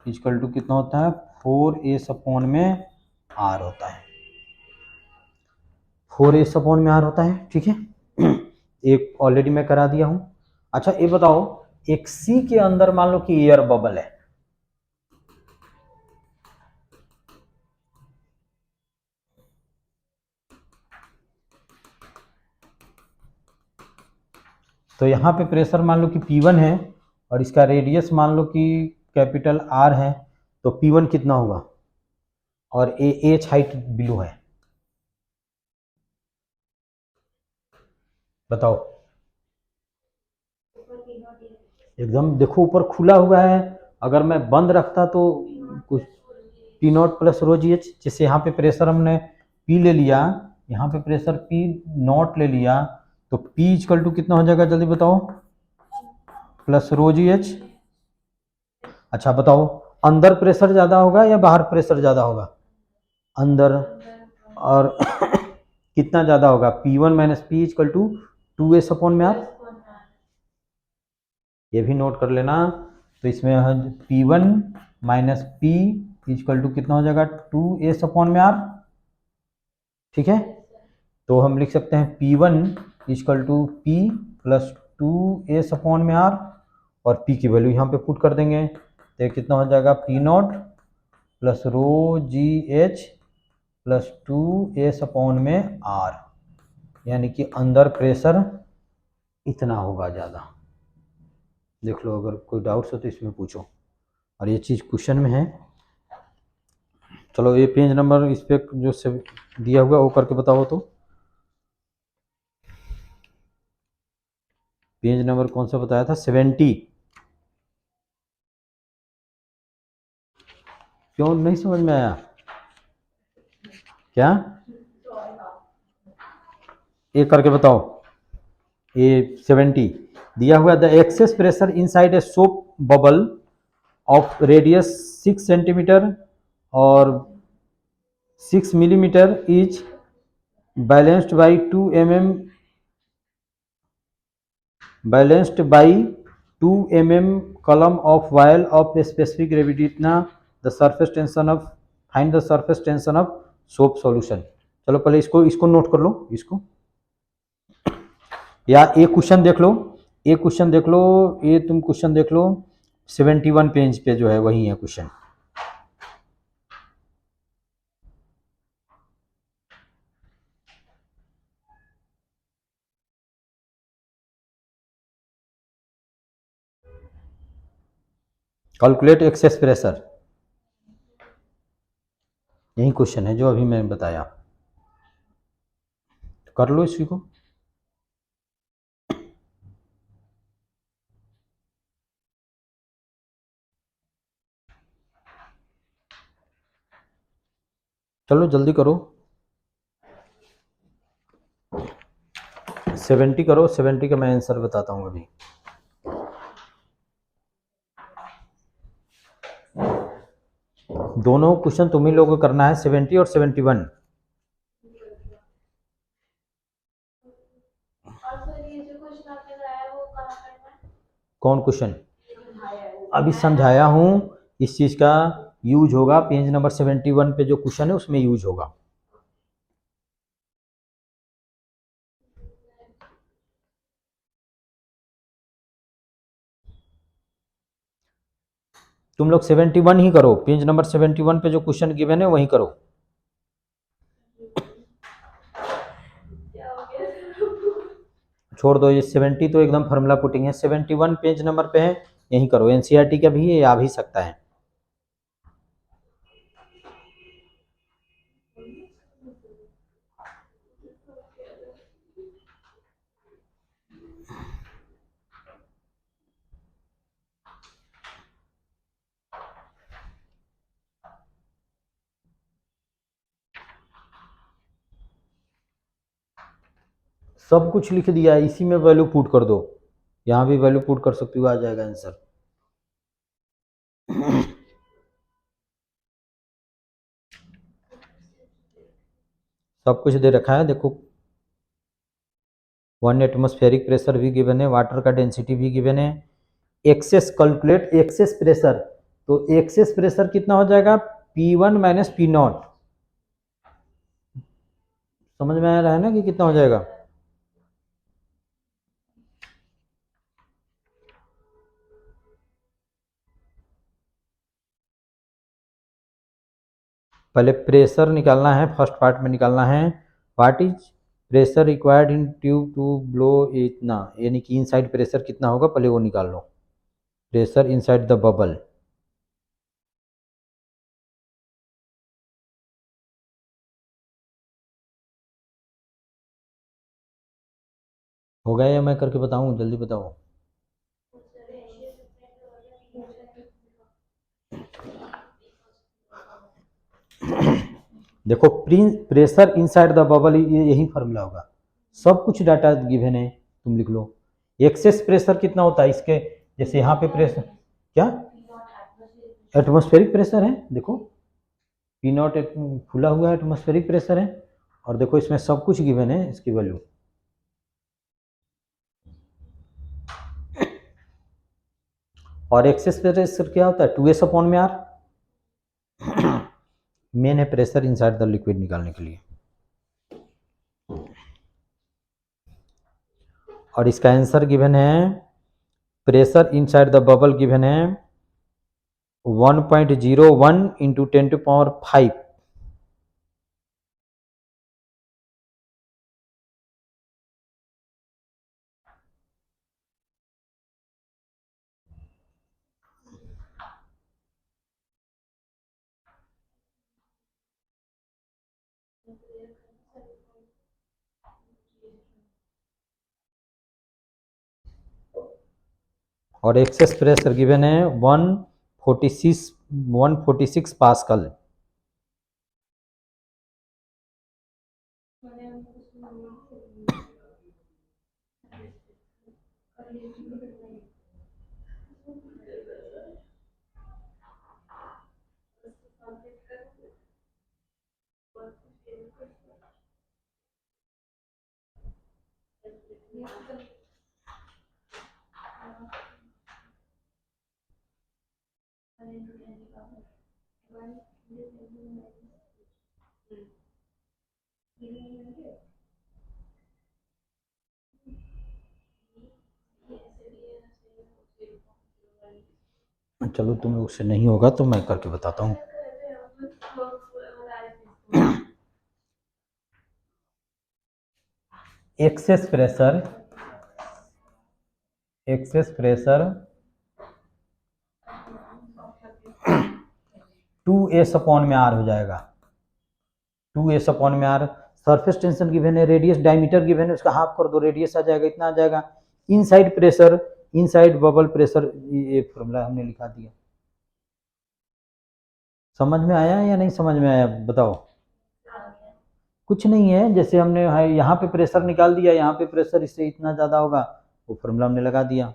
equal to कितना होता है, 4s अपॉन में R होता है, 4s अपॉन में R होता है, ठीक है। एक ऑलरेडी मैं करा दिया हूँ। अच्छा ये बताओ, एक सी के अंदर मान लो कि एयर बबल है, तो यहाँ पे प्रेशर मान लो कि P1 है और इसका रेडियस मान लो कि कैपिटल R है, तो P1 कितना होगा, और एच हाइट बिलो है, बताओ। एकदम देखो ऊपर खुला हुआ है, अगर मैं बंद रखता तो कुछ P0 plus rho g H, जैसे यहाँ पे प्रेशर हमने P ले लिया, यहाँ पे प्रेशर P0 ले लिया, तो P इक्वल टू कितना हो जाएगा, जल्दी बताओ, प्लस रो जी एच। अच्छा बताओ, अंदर प्रेशर ज़्यादा होगा या बाहर प्रेशर ज़्यादा होगा, अंदर, और कितना ज़्यादा होगा, P1 minus P equal to 2s upon में R, ये भी नोट कर लेना। तो इसमें P1 minus P equal to कितना हो जाएगा, 2s अपॉन में R, ठीक है। तो हम लिख सकते हैं P1 equal to P plus 2s upon में R, और P की वैल्यू यहाँ पे पुट कर देंगे, तो कितना हो जाएगा, P0 plus rho g H plus 2s upon में R, यानी कि अंदर प्रेशर इतना होगा ज़्यादा। देख लो, अगर कोई डाउट्स हो तो इसमें पूछो, और ये चीज़ क्वेश्चन में है। चलो ये पेज नंबर इस पे जो से दिया हुआ वो करके बताओ, तो पेज नंबर कौन सा बताया था, 70। क्यों नहीं समझ में आया क्या, ये करके बताओ। ये 70 दिया हुआ, the excess pressure inside a soap bubble of radius 6 centimetre और 6 millimetre is balanced by 2 mm balanced by 2 mm column of while of specific gravity, इतना the surface tension of find the surface tension of soap solution. चलो पहले इसको note कर लो इसको, या एक question देख लो, एक क्वेश्चन देख लो, ये तुम क्वेश्चन देख लो 71 पेज पे जो है वही है क्वेश्चन। कैलकुलेट एक्सेस प्रेशर, यही क्वेश्चन है जो अभी मैंने बताया, कर लो इसी को। चलो जल्दी करो, 70 करो, 70 का मैं आंसर बताता हूँ अभी। दोनों क्वेश्चन तुम ही लोगों को करना है, 70 और 71। कौन क्वेश्चन? अभी समझाया हूँ, इस चीज का यूज होगा पेज नंबर 71 पे जो क्वेश्चन है उसमें यूज होगा। तुम लोग 71 ही करो, पेज नंबर 71 पे जो क्वेश्चन गिवन है वही करो। छोड़ दो ये 70 तो एकदम फार्मूला पुटिंग है, 71 पेज नंबर पे है, यही करो। एनसीईआरटी का भी ये आ भी सकता है। सब कुछ लिख दिया है, इसी में वैल्यू पुट कर दो, यहाँ भी वैल्यू पुट कर सकती हो, आ जाएगा आंसर। सब कुछ दे रखा है देखो, 1 एटमॉस्फेरिक प्रेशर भी गिवन है, वाटर का डेंसिटी भी गिवन है। एक्सेस कैलकुलेट एक्सेस प्रेशर, तो एक्सेस प्रेशर कितना हो जाएगा? P1 minus P0। समझ में आ रहा है ना कि कितना हो जाएगा? पहले प्रेशर निकालना है, फर्स्ट पार्ट में निकालना है। What is pressure required in tube to blow इतना, यानी कि इनसाइड प्रेशर कितना होगा पहले वो निकाल लो। प्रेशर इनसाइड द बबल, हो गया या मैं करके बताऊं? जल्दी बताओ। देखो प्रेशर इनसाइड द बबल, ये यही फार्मूला होगा। सब कुछ डाटा गिवन है, तुम लिख लो। एक्सेस प्रेशर कितना होता है इसके, जैसे यहाँ पे प्रेशर क्या एटमॉस्फेरिक प्रेशर है, देखो P0 खुला हुआ एटमॉस्फेरिक प्रेशर है, और देखो इसमें सब कुछ गिवन है इसकी वैल्यू। और एक्सेस प्रेशर क्या होता है? 2s अपॉन में आर। मेन है प्रेशर इनसाइड द लिक्विड निकालने के लिए। और इसका आंसर गिवन है, pressure inside the bubble given है 1.01 इंटू 10⁵। और एक्सेस प्रेशर गिवन है 146 पास्कल। चलो तुम्हें उससे नहीं होगा तो मैं करके बताता हूँ। एक्सेस प्रेशर 2s अपॉन में आर हो जाएगा। 2s अपॉन में आर, सरफेस टेंशन गिवन है, रेडियस डायमीटर गिवन है, उसका हाफ कर दो, रेडियस आ जाएगा, इतना आ जाएगा। Inside pressure, inside bubble pressure, ये फॉर्मूला हमने लिखा दिया। समझ में आया या नहीं समझ में आया बताओ? कुछ नहीं है, जैसे हमने यहाँ पे प्रेशर निकाल दिया, यहाँ पे प्रेशर इससे इतना ज़्यादा होगा, वो फॉर्मूला हमने लगा दिया।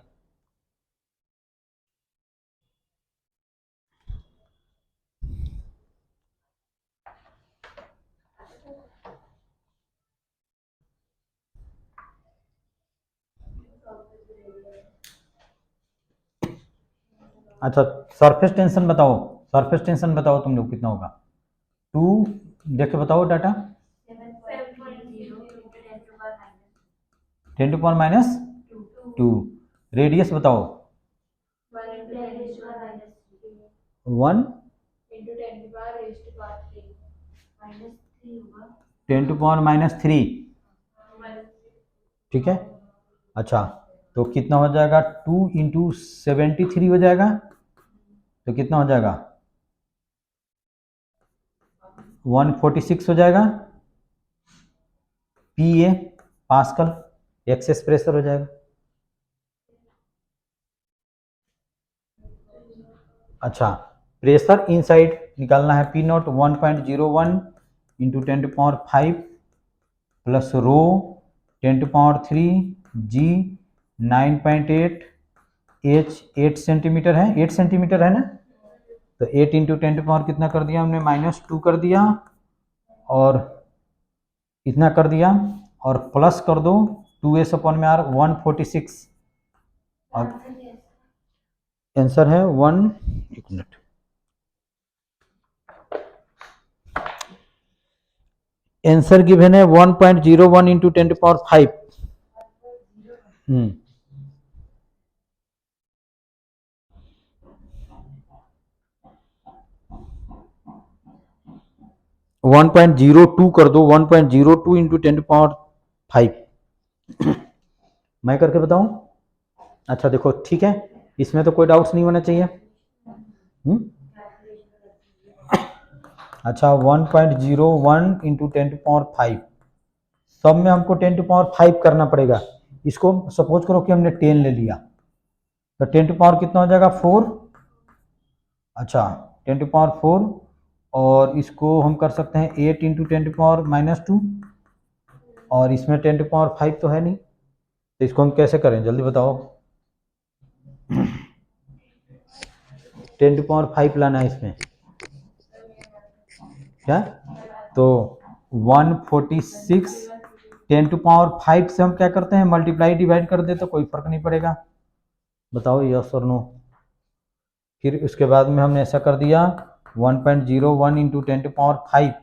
अच्छा सरफेस टेंशन बताओ, सरफेस टेंशन बताओ तुम लोग कितना होगा? 2 देख के बताओ data. 10 to power minus 2। Radius बताओ 1 10 टू पावर माइनस 3। ठीक है। अच्छा तो कितना हो जाएगा? 2 इंटू 73 हो जाएगा, तो कितना हो जाएगा? 146 हो जाएगा। PA पास्कल, एक्सेस प्रेशर हो जाएगा। अच्छा प्रेशर इनसाइड निकालना है, P not 1.01 into 10 to power 5 plus rho 10 to power 3 G 9.8 H 8 centimetre है, 8 सेंटीमीटर है ना, तो 8 इंटू 10 टू पावर कितना कर दिया हमने? -2 कर दिया, और इतना कर दिया, और प्लस कर दो 2s अपॉन में आर 146, और आंसर है 1, एक मिनट, आंसर गिवन है 1.01 इंटू 10 टू पावर 5। 1.02 कर दो, 1.02 इंटू 10 टू पावर 5। मैं करके बताऊं? अच्छा देखो ठीक है, इसमें तो कोई डाउट्स नहीं होना चाहिए। अच्छा 1.01 इंटू 10 टू पावर 5, सब में हमको 10 टू पावर 5 करना पड़ेगा। इसको सपोज करो कि हमने 10 ले लिया, तो 10 टू पावर कितना हो जाएगा? 4। अच्छा 10 टू पावर 4, और इसको हम कर सकते हैं 8 इंटू 10 टू पावर -2, और इसमें 10 टू पावर 5 तो है नहीं, तो इसको हम कैसे करें जल्दी बताओ? 10 टू पावर 5 लाना है इसमें, क्या? तो 146 10 टू पावर 5 से हम क्या करते हैं? मल्टीप्लाई डिवाइड कर दे तो कोई फर्क नहीं पड़ेगा। बताओ यस और नो। फिर उसके बाद में हमने ऐसा कर दिया 1.01 इंटू 10 टू पावर 5,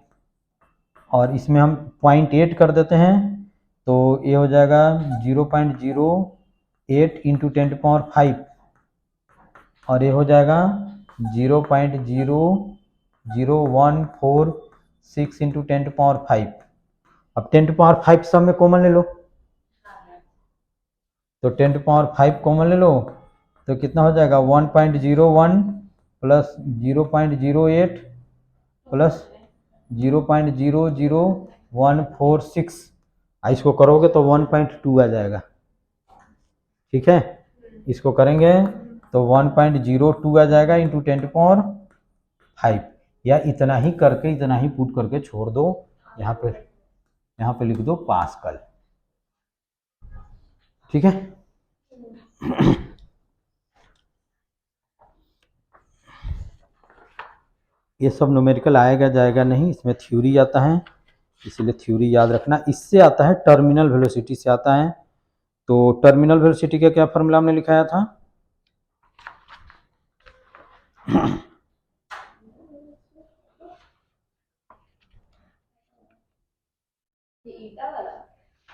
और इसमें हम 0.8 कर देते हैं, तो ये हो जाएगा 0.08 इंटू 10 टू पावर 5, और ये हो जाएगा 0.00146 इंटू 10 टू पावर 5। अब 10 टू पावर 5 सब में कॉमन ले लो, तो 10 टू पावर 5 कॉमन ले लो, तो कितना हो जाएगा? 1.01 प्लस 0.08 प्लस 0.00146, इसको करोगे तो 1.2 आ जाएगा। ठीक है, इसको करेंगे तो 1.02 आ जाएगा इंटू 10 टू पावर 5, या इतना ही करके, इतना ही पुट करके छोड़ दो, यहाँ पे लिख दो पास्कल। ठीक है। ये सब न्यूमेरिकल आएगा जाएगा नहीं, इसमें थ्योरी आता है, इसीलिए थ्योरी याद रखना। इससे आता है टर्मिनल वेलोसिटी से आता है। तो टर्मिनल वेलोसिटी का क्या फॉर्मूला हमने लिखाया था?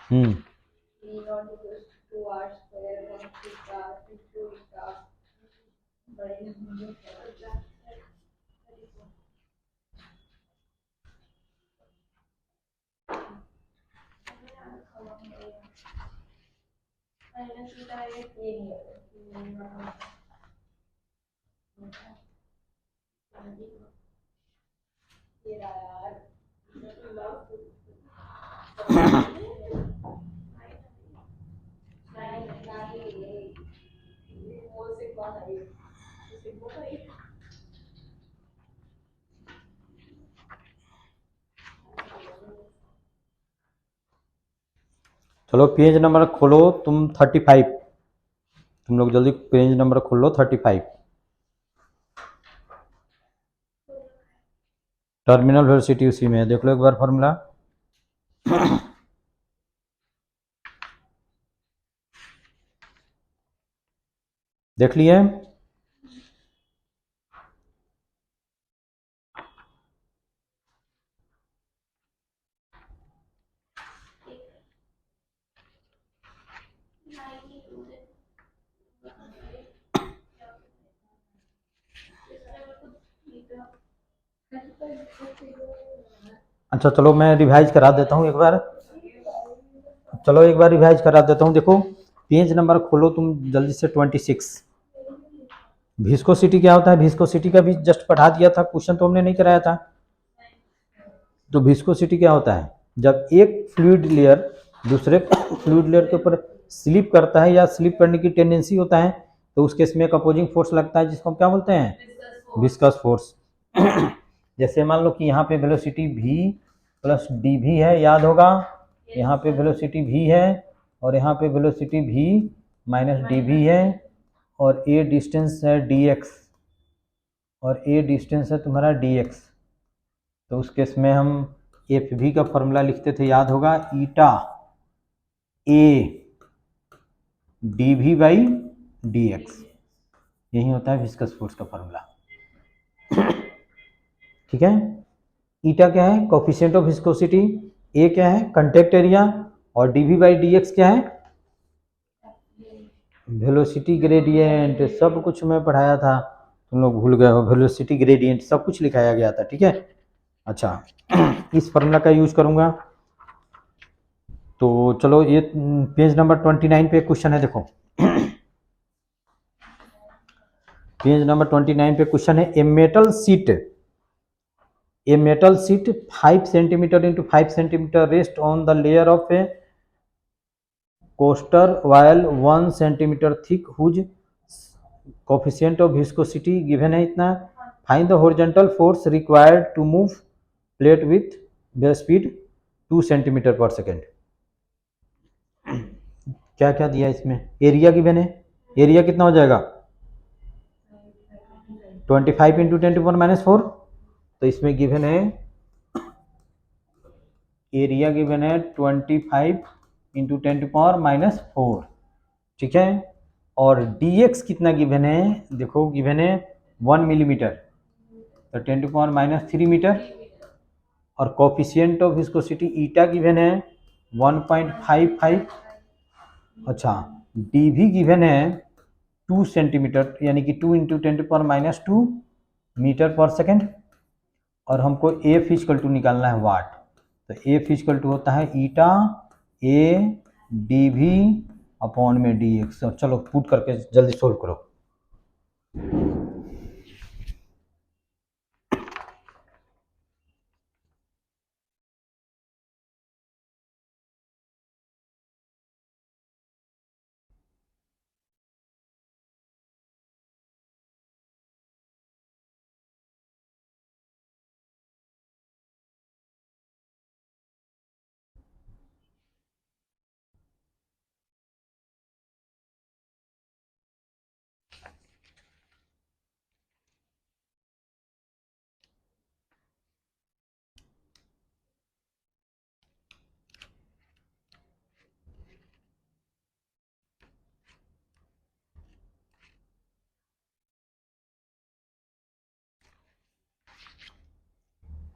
हम्म E not equals to 2 r square upon 6 r into eta बड़े नंबर माइनस eta ये नहीं है ये रहा यार चलो पेज नंबर खोलो तुम 35, तुम लोग जल्दी पेज नंबर खोल लो 35। टर्मिनल वेलोसिटी उसी में है, देख लो एक बार फॉर्मूला। देख लिए? अच्छा चलो मैं रिवाइज करा देता हूँ एक बार, चलो एक बार रिवाइज करा देता हूँ। देखो पेज नंबर खोलो तुम जल्दी से 26। विस्कोसिटी क्या होता है? विस्कोसिटी का भी जस्ट पढ़ा दिया था, क्वेश्चन तो हमने नहीं कराया था। तो विस्कोसिटी क्या होता है? जब एक फ्लूइड लेयर दूसरे फ्लूइड लेयर के ऊपर स्लिप करता है या स्लिप करने की टेंडेंसी होता है, तो उस केस में एक अपोजिंग फोर्स लगता है जिसको हम क्या बोलते हैं? Viscous force. जैसे मान लो कि यहाँ पे वेलोसिटी v प्लस डी भी है, याद होगा, यहाँ पे वेलोसिटी v है और यहाँ पे वेलोसिटी v माइनस डी भी है, और a डिस्टेंस है dx और a डिस्टेंस है तुम्हारा dx। तो उस केस में हम एफ भी का फॉर्मूला लिखते थे, याद होगा, ईटा a डी भी बाई डी एक्स, यही होता है विस्कस फोर्स का फॉर्मूला। ठीक है, ईटा क्या है? कोफिशिएंट ऑफ विस्कोसिटी, ए क्या है? कंटेक्ट एरिया, और D V by D X क्या है? Velocity gradient. सब कुछ मैं पढ़ाया था, तुम लोग भूल गए हो, वेलोसिटी ग्रेडियंट सब कुछ लिखाया गया था। ठीक है, अच्छा इस फॉर्मूला का यूज करूंगा। तो चलो ये पेज नंबर 29 पे क्वेश्चन है, देखो पेज नंबर 29 पे क्वेश्चन है, a metal sheet 5 centimetre into 5 centimetre rest on the layer of a castor oil 1 centimetre thick whose coefficient of viscosity given है इतना, find the horizontal force required to move plate with the speed 2 centimetre पर second. क्या क्या दिया इसमें? Area given है, area कितना हो जाएगा? 25 इंटू 10⁻⁴। तो इसमें गिवन है, एरिया गिवन है 25 इंटू 10⁻⁴। ठीक है, और dx कितना गिवन है? देखो गिवन है 1 मिलीमीटर, तो 10⁻³ मीटर, और coefficient of viscosity eta given है 1.55। अच्छा, डी भी गिवन है 2 सेंटीमीटर, यानी कि 2 इंटू 10⁻² मीटर पर सेकेंड, और हमको ए फिजिकल टू निकालना है वाट। तो ए फिजिकल टू होता है ईटा ए डी भी अपॉन में डी एक्स। चलो पुट करके जल्दी सोल्व करो।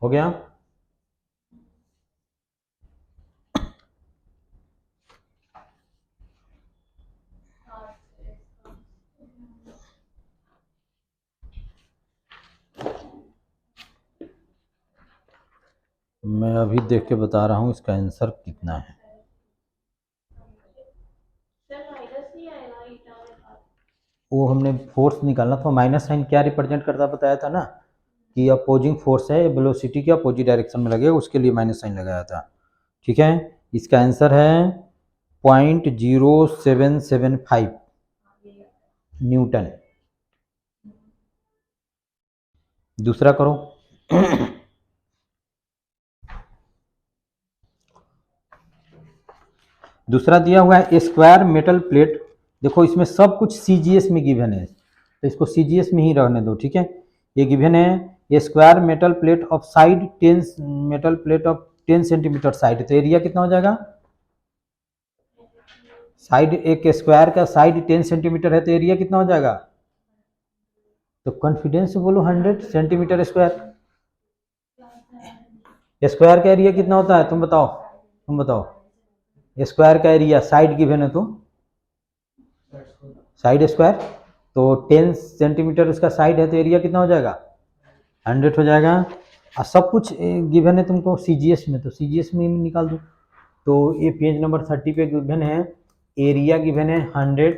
हो गया? मैं अभी देख के बता रहा हूँ इसका आंसर कितना है। सर माइनस नहीं आएगा ईटा में पास। वो हमने फोर्स निकालना था, माइनस साइन क्या रिप्रेजेंट करता बताया था ना, कि अपोजिंग फोर्स है, वेलोसिटी के अपोजिट डायरेक्शन में लगेगा, उसके लिए माइनस साइन लगाया था। ठीक है, इसका आंसर है 0.0775 न्यूटन। दूसरा करो। दूसरा दिया हुआ है स्क्वायर मेटल प्लेट। देखो इसमें सब कुछ सीजीएस में गिवन है, तो इसको सीजीएस में ही रहने दो। ठीक है, ये गिवन है ये square metal plate of side 10 metal plate of 10 centimetre side, तो एरिया कितना हो जाएगा? साइड एक स्क्वायर का साइड 10 सेंटीमीटर है तो एरिया कितना हो जाएगा? तो कॉन्फिडेंस से बोलो 100 सेंटीमीटर स्क्वायर। स्क्वायर का एरिया कितना होता है तुम बताओ, तुम बताओ। स्क्वायर का एरिया साइड गिवन है तो साइड स्क्वायर, तो 10 सेंटीमीटर उसका साइड है तो एरिया कितना हो जाएगा? 100 हो जाएगा। और सब कुछ गिवन है तुमको सीजीएस में, तो सीजीएस में निकाल दो। तो ये पेज नंबर 30 पे गिवन है, एरिया गिवन है 100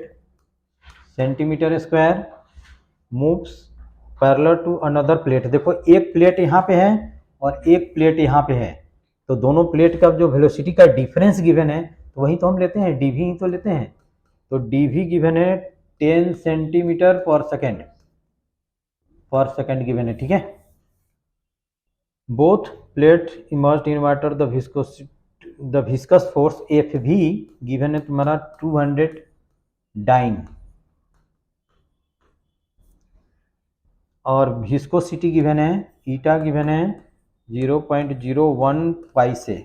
centimetre square, moves parallel to another plate. देखो एक प्लेट यहाँ पे है और एक प्लेट यहाँ पे है, तो दोनों प्लेट का जो वेलोसिटी का डिफरेंस गिवन है तो वही तो हम लेते हैं, डीवी ही तो लेते हैं। तो डीवी गिवन है 10 सेंटीमीटर पर सेकेंड गिवन है। ठीक है, both plate emerged in water, the viscous force F भी गिवन है तुम्हारा 200 डाइन, और विस्कोसिटी गिवन है ईटा गिवन है 0.01 पाई से,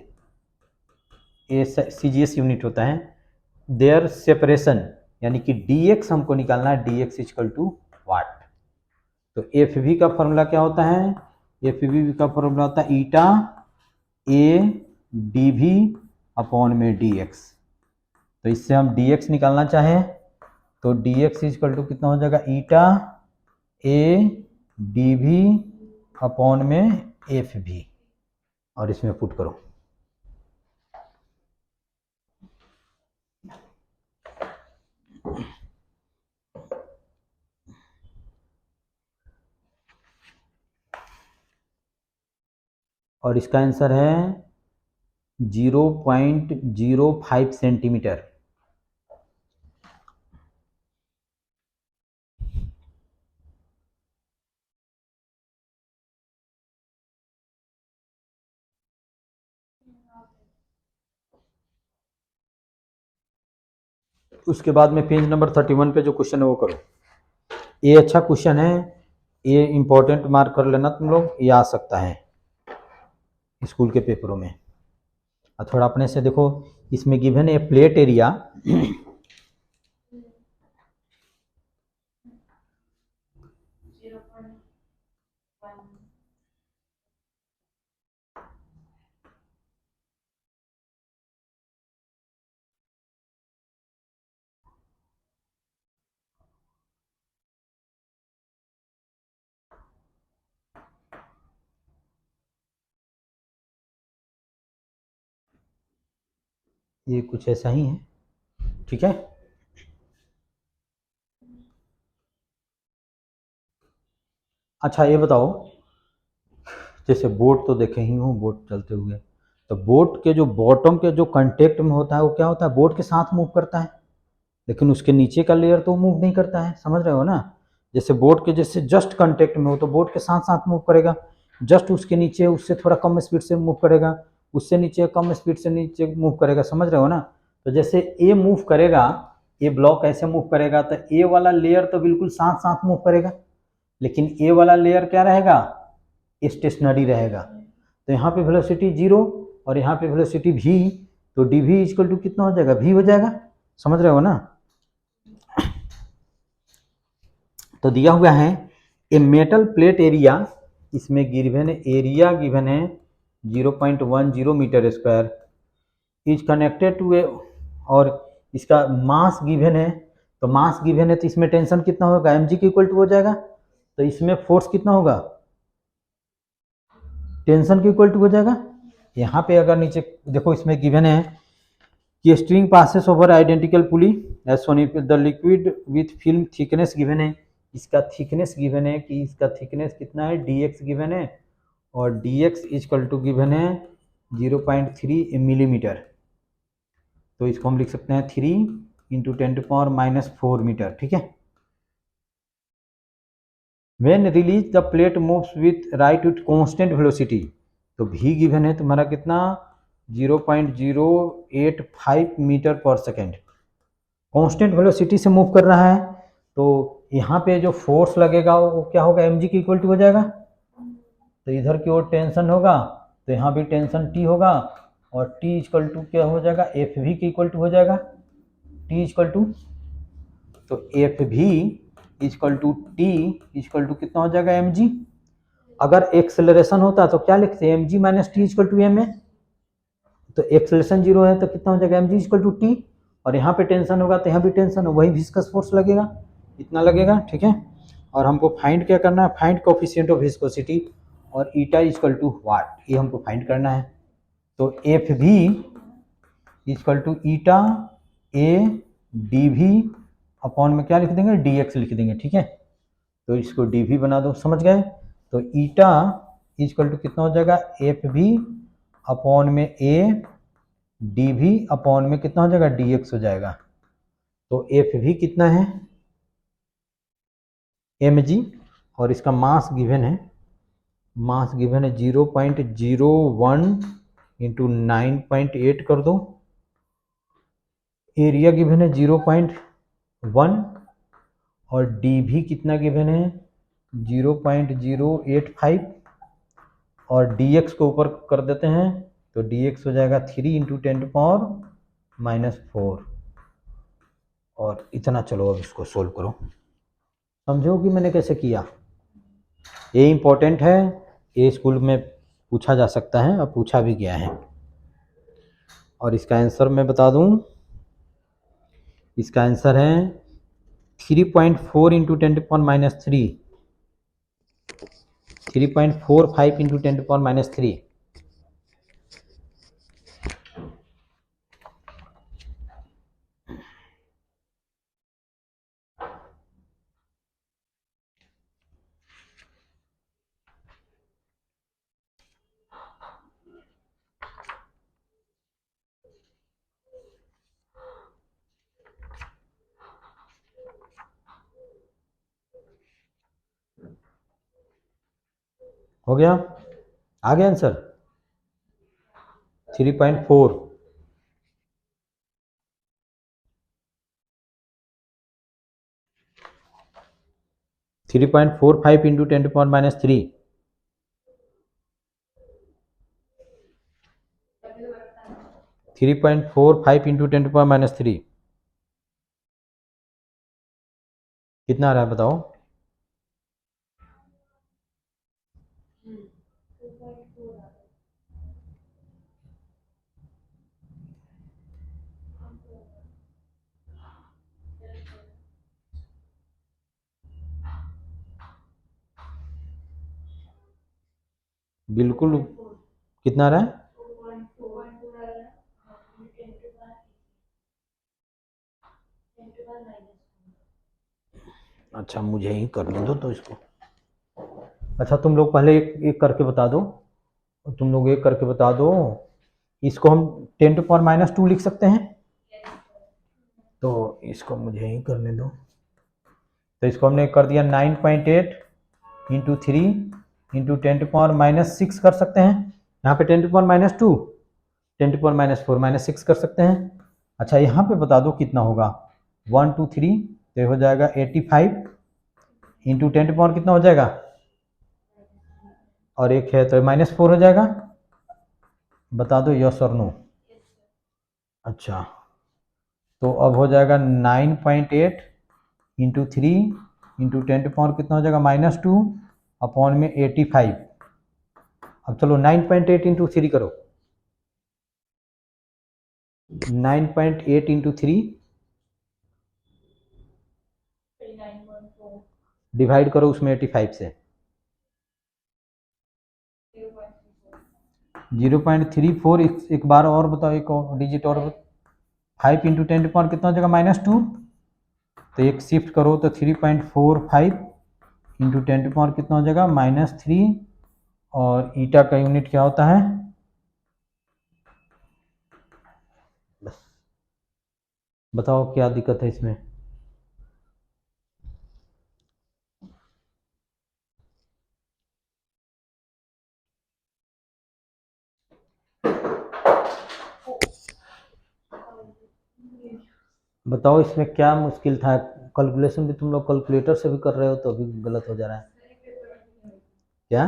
ये सीजीएस यूनिट होता है। देयर सेपरेशन यानी कि dx हमको निकालना है, dx इक्वल टू वाट। तो एफ वी का फॉर्मूला क्या होता है? एफ वी का फॉर्मूला होता है ईटा ए डी वी अपॉन में dx। तो इससे हम dx निकालना चाहें तो dx इक्वल टू कितना हो जाएगा? ईटा ए डी वी अपॉन में एफ वी, और इसमें पुट करो। और इसका आंसर है 0.05 सेंटीमीटर। उसके बाद में पेज नंबर 31 पे जो क्वेश्चन है वो करो। ये अच्छा क्वेश्चन है, ये इंपॉर्टेंट मार्क कर लेना तुम लोग, ये आ सकता है स्कूल के पेपरों में। और थोड़ा अपने से देखो, इसमें गिवन है प्लेट एरिया ये कुछ ऐसा ही है। ठीक है, अच्छा ये बताओ, जैसे बोट तो देखे ही हो, बोट चलते हुए, तो बोट के जो बॉटम के जो कांटेक्ट में होता है वो क्या होता है? बोट के साथ मूव करता है, लेकिन उसके नीचे का लेयर तो मूव नहीं करता है, समझ रहे हो ना? जैसे बोट के जैसे जस्ट कांटेक्ट में हो तो बोट के साथ साथ मूव करेगा, जस्ट उसके नीचे उससे थोड़ा कम स्पीड से मूव करेगा, उससे नीचे कम स्पीड से नीचे मूव करेगा, समझ रहे हो ना? तो जैसे ए मूव करेगा, ये ब्लॉक ऐसे मूव करेगा तो ए वाला लेयर तो बिल्कुल साथ साथ मूव करेगा, लेकिन ए वाला लेयर क्या रहेगा? स्टेशनरी रहेगा। तो यहाँ पे वेलोसिटी 0 और यहाँ पे वेलोसिटी v, तो डी वी इक्वल टू कितना हो जाएगा? v हो जाएगा, समझ रहे हो ना? तो दिया हुआ है ए मेटल प्लेट एरिया, इसमें गिवन है एरिया गिवन है 0.10 meter square, is connected to a, और इसका मास गिवन है, तो मास गिवन है तो इसमें टेंशन कितना होगा? mg के इक्वल टू हो जाएगा। तो इसमें फोर्स कितना होगा? टेंशन के इक्वल टू हो जाएगा यहाँ पे अगर नीचे देखो इसमें गिवन है कि string passes over identical pulley as shown the liquid with film thickness given है, इसका थिकनेस गिवन है कि इसका थिकनेस कितना है, dx गिवन है और dx इजकल टू गिवन है 0.3 मिलीमीटर। तो इसको हम लिख सकते हैं 3 इंटू 10⁻⁻4 मीटर, ठीक है। When release the plate moves with right with constant velocity, तो v गिवन है तुम्हारा कितना 0.085 मीटर पर सेकेंड, कांस्टेंट वेलोसिटी से मूव कर रहा है। तो यहाँ पे जो फोर्स लगेगा वो क्या होगा, mg के इक्वल टू हो जाएगा। तो इधर की ओर टेंशन होगा तो यहाँ भी टेंशन t होगा और t इक्वल टू क्या हो जाएगा, एफ भी के इक्वल टू हो जाएगा t इक्वल टू, तो एफ भी equal to T equal to कितना हो जाएगा एम जी। अगर एक्सेलरेशन होता तो क्या लिखते हैं, M G minus T equal to M A. तो एक्सेलरेशन जीरो है तो कितना हो जाएगा M G equal to T, और यहाँ पे टेंशन होगा तो यहाँ भी टेंशन हो, वही विस्कस फोर्स लगेगा, इतना लगेगा, ठीक है। और हमको फाइंड क्या करना है, फाइंड कोफिशिएंट ऑफ विस्कोसिटी और ईटा इक्वल टू वाट, ये हमको फाइंड करना है। तो एफ भी equal to eta A D V upon में क्या लिख देंगे, डी एक्स लिख देंगे, ठीक है। तो इसको डी भी बना दो, समझ गए। तो ईटा इक्वल टू कितना हो जाएगा, एफ भी अपॉन में ए डी भी अपॉन में कितना हो जाएगा, डी एक्स हो जाएगा। तो एफ भी कितना है एम जी, और इसका मास गिवन है, मास गिवन है 0.01 इंटू 9.8 कर दो, एरिया गिवन है 0.1 और डी भी कितना गिवन है 0.085 और डी एक्स को ऊपर कर देते हैं तो डी एक्स हो जाएगा 3 इंटू 10⁻⁻4। और इतना, चलो अब इसको सोल्व करो, समझो कि मैंने कैसे किया। ये इम्पोर्टेंट है, ये स्कूल में पूछा जा सकता है और पूछा भी गया है। और इसका आंसर मैं बता दूं, इसका आंसर है 3.4 इंटू 10⁻³ 3.45 इंटू 10⁻³ हो गया, आ गया आंसर 3.4। 3.45 इंटू 10⁻³ 3.45 इंटू 10⁻³ कितना आ रहा है बताओ। बिल्कुल, कितना आ रहा है, अच्छा मुझे ही करने दो तो इसको। अच्छा तुम लोग पहले एक एक करके बता दो, तुम लोग एक करके बता दो, इसको हम 10⁻² लिख सकते हैं, तो इसको मुझे ही करने दो। तो इसको हमने कर दिया 9.8 इंटू 3 इंटू 10⁻⁻6 कर सकते हैं, यहाँ पे 10⁻², 10⁻⁴ -6 कर सकते हैं। अच्छा यहाँ पे बता दो कितना होगा, 1 2 3 तो हो जाएगा 85 इंटू 10 कितना हो जाएगा, और एक है तो -4 हो जाएगा, बता दो यस और नो। अच्छा तो अब हो जाएगा 9.8 इंटू 3 इंटू 10 कितना हो जाएगा -2 अपॉन में 85। अब चलो 9.8 इंटू 3 करो, 9.8 इंटू 3 डिवाइड करो उसमें 85 से, 0.34, एक बार और बताओ, एक और डिजिट और 5 इंटू 10 कितना हो जाएगा -2, तो एक शिफ्ट करो तो 3.45 इंटू 10 कितना हो जाएगा -3, और ईटा का यूनिट क्या होता है, बस बताओ क्या दिक्कत है इसमें। बताओ इसमें क्या मुश्किल था, कैलकुलेशन भी तुम लोग कैलकुलेटर से भी कर रहे हो तो अभी गलत हो जा रहा है। क्या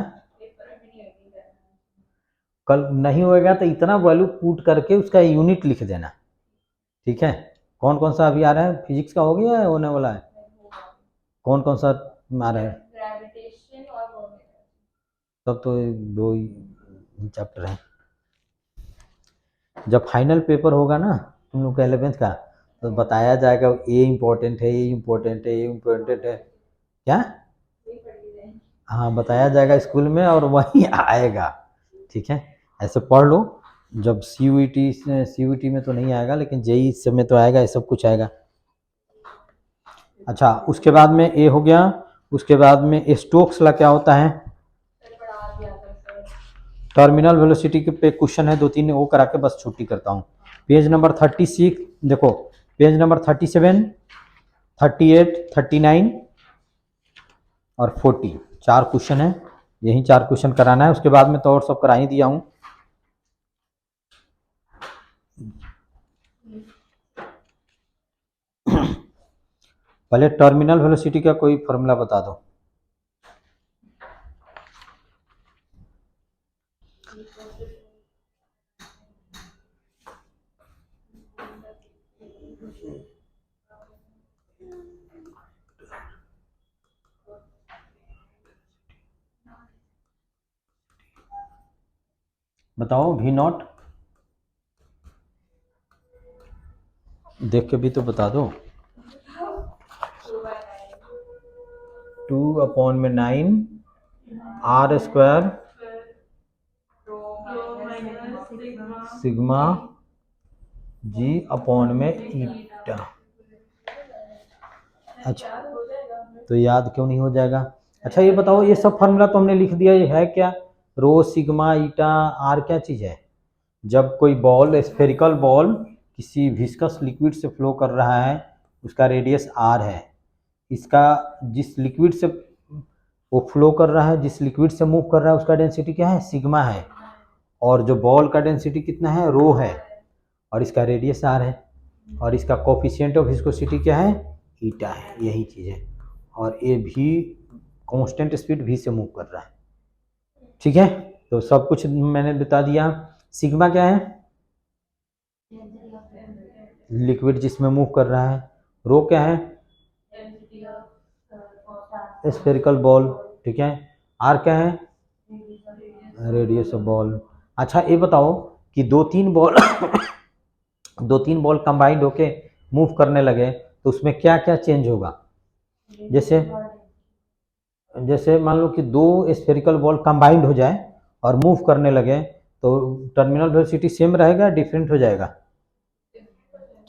कल नहीं होएगा तो इतना वैल्यू पुट करके उसका यूनिट लिख देना, ठीक है। कौन कौन सा अभी आ रहा है, फिजिक्स का हो गया है, होने वाला है, कौन कौन सा आ रहा है, ग्रेविटेशन और मोमेंटम। तब तो 2 ही चैप्टर हैं। जब फाइनल पेपर होगा ना तुम लोग का 11th का, तो बताया जाएगा ये इम्पोर्टेंट है, ये इम्पोर्टेंट है, ये इम्पोर्टेंट है, क्या हाँ बताया जाएगा स्कूल में और वही आएगा, ठीक है। ऐसे पढ़ लो, जब CUET में तो नहीं आएगा लेकिन JEE सब में तो आएगा, ये सब कुछ आएगा। अच्छा उसके बाद में ये हो गया, उसके बाद में स्टोक्स ला क्या होता है, टर्मिनल वेलोसिटी के पे क्वेश्चन है 2-3 वो करा के बस छुट्टी करता हूँ। पेज नंबर 36 देखो, पेज नंबर 37, 38, 39 और 40 4 क्वेश्चन है, यही 4 क्वेश्चन कराना है, उसके बाद में तो और सब करा ही दिया हूँ। पहले टर्मिनल वेलोसिटी का कोई फॉर्मूला बता दो। बताओ V0, देख के भी तो बता दो। 2/9 R² सिग्मा G/ईटा। अच्छा तो याद क्यों नहीं हो जाएगा। अच्छा ये बताओ, ये सब फार्मूला तो हमने लिख दिया, ये है क्या, रो सिग्मा ईटा आर क्या चीज़ है। जब कोई बॉल, स्फेरिकल बॉल किसी विस्कस लिक्विड से फ्लो कर रहा है, उसका रेडियस r है, इसका जिस लिक्विड से वो फ्लो कर रहा है, जिस लिक्विड से मूव कर रहा है, उसका डेंसिटी क्या है, सिग्मा है, और जो बॉल का डेंसिटी कितना है, रो है, और इसका रेडियस r है, और इसका कोफिशिएंट ऑफ विस्कोसिटी क्या है, ईटा है, यही चीज़ है, और ये भी कांस्टेंट स्पीड v से मूव कर रहा है, ठीक है। तो सब कुछ मैंने बता दिया। सिग्मा क्या है, लिक्विड जिसमें मूव कर रहा है, रो क्या है, स्फेरिकल बॉल, ठीक है, आर क्या है, रेडियस ऑफ बॉल। अच्छा ये बताओ कि 2-3 बॉल कंबाइंड होके मूव करने लगे तो उसमें क्या क्या चेंज होगा। जैसे मान लो कि 2 स्फेरिकल बॉल कंबाइंड हो जाए और मूव करने लगे तो टर्मिनल वेलोसिटी सेम रहेगा, डिफरेंट हो जाएगा,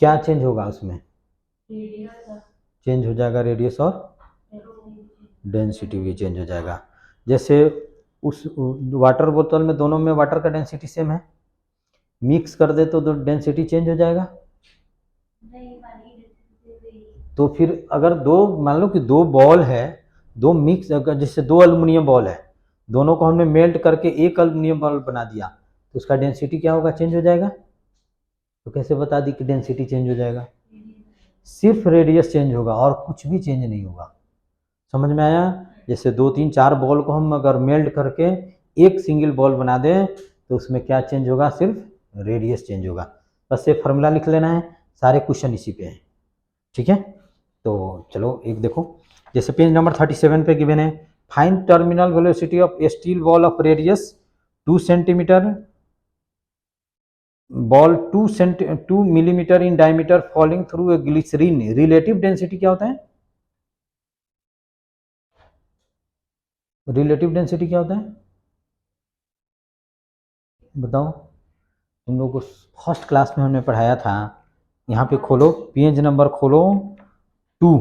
क्या चेंज होगा उसमें, चेंज हो जाएगा रेडियस और डेंसिटी भी चेंज हो जाएगा। जैसे उस वाटर बोतल में, दोनों में वाटर का डेंसिटी सेम है, मिक्स कर दे तो डेंसिटी चेंज हो जाएगा। तो फिर अगर दो, मान लो कि 2 बॉल है, 2 मिक्स, अगर जैसे 2 एल्युमिनियम बॉल है, दोनों को हमने मेल्ट करके एक एल्युमिनियम बॉल बना दिया, तो उसका डेंसिटी क्या होगा, चेंज हो जाएगा। तो कैसे बता दी कि डेंसिटी चेंज हो जाएगा, सिर्फ रेडियस चेंज होगा और कुछ भी चेंज नहीं होगा। समझ में आया। जैसे 2-3-4 बॉल को हम अगर मेल्ट करके एक सिंगल बॉल बना दें तो उसमें क्या चेंज होगा, सिर्फ रेडियस चेंज होगा। बस ये फार्मूला लिख लेना है, सारे क्वेश्चन इसी पे हैं, ठीक है। तो चलो एक देखो, जैसे पेज नंबर 37 पे गिवन है, find terminal velocity of a steel ball of radius 2 centimetre, ball 2 millimetre in diameter falling through a glycerine, relative density क्या होता है, रिलेटिव डेंसिटी क्या होता है, बताओ, तुम लोग को फर्स्ट क्लास में हमने पढ़ाया था, यहाँ पे खोलो, पेज नंबर खोलो 2।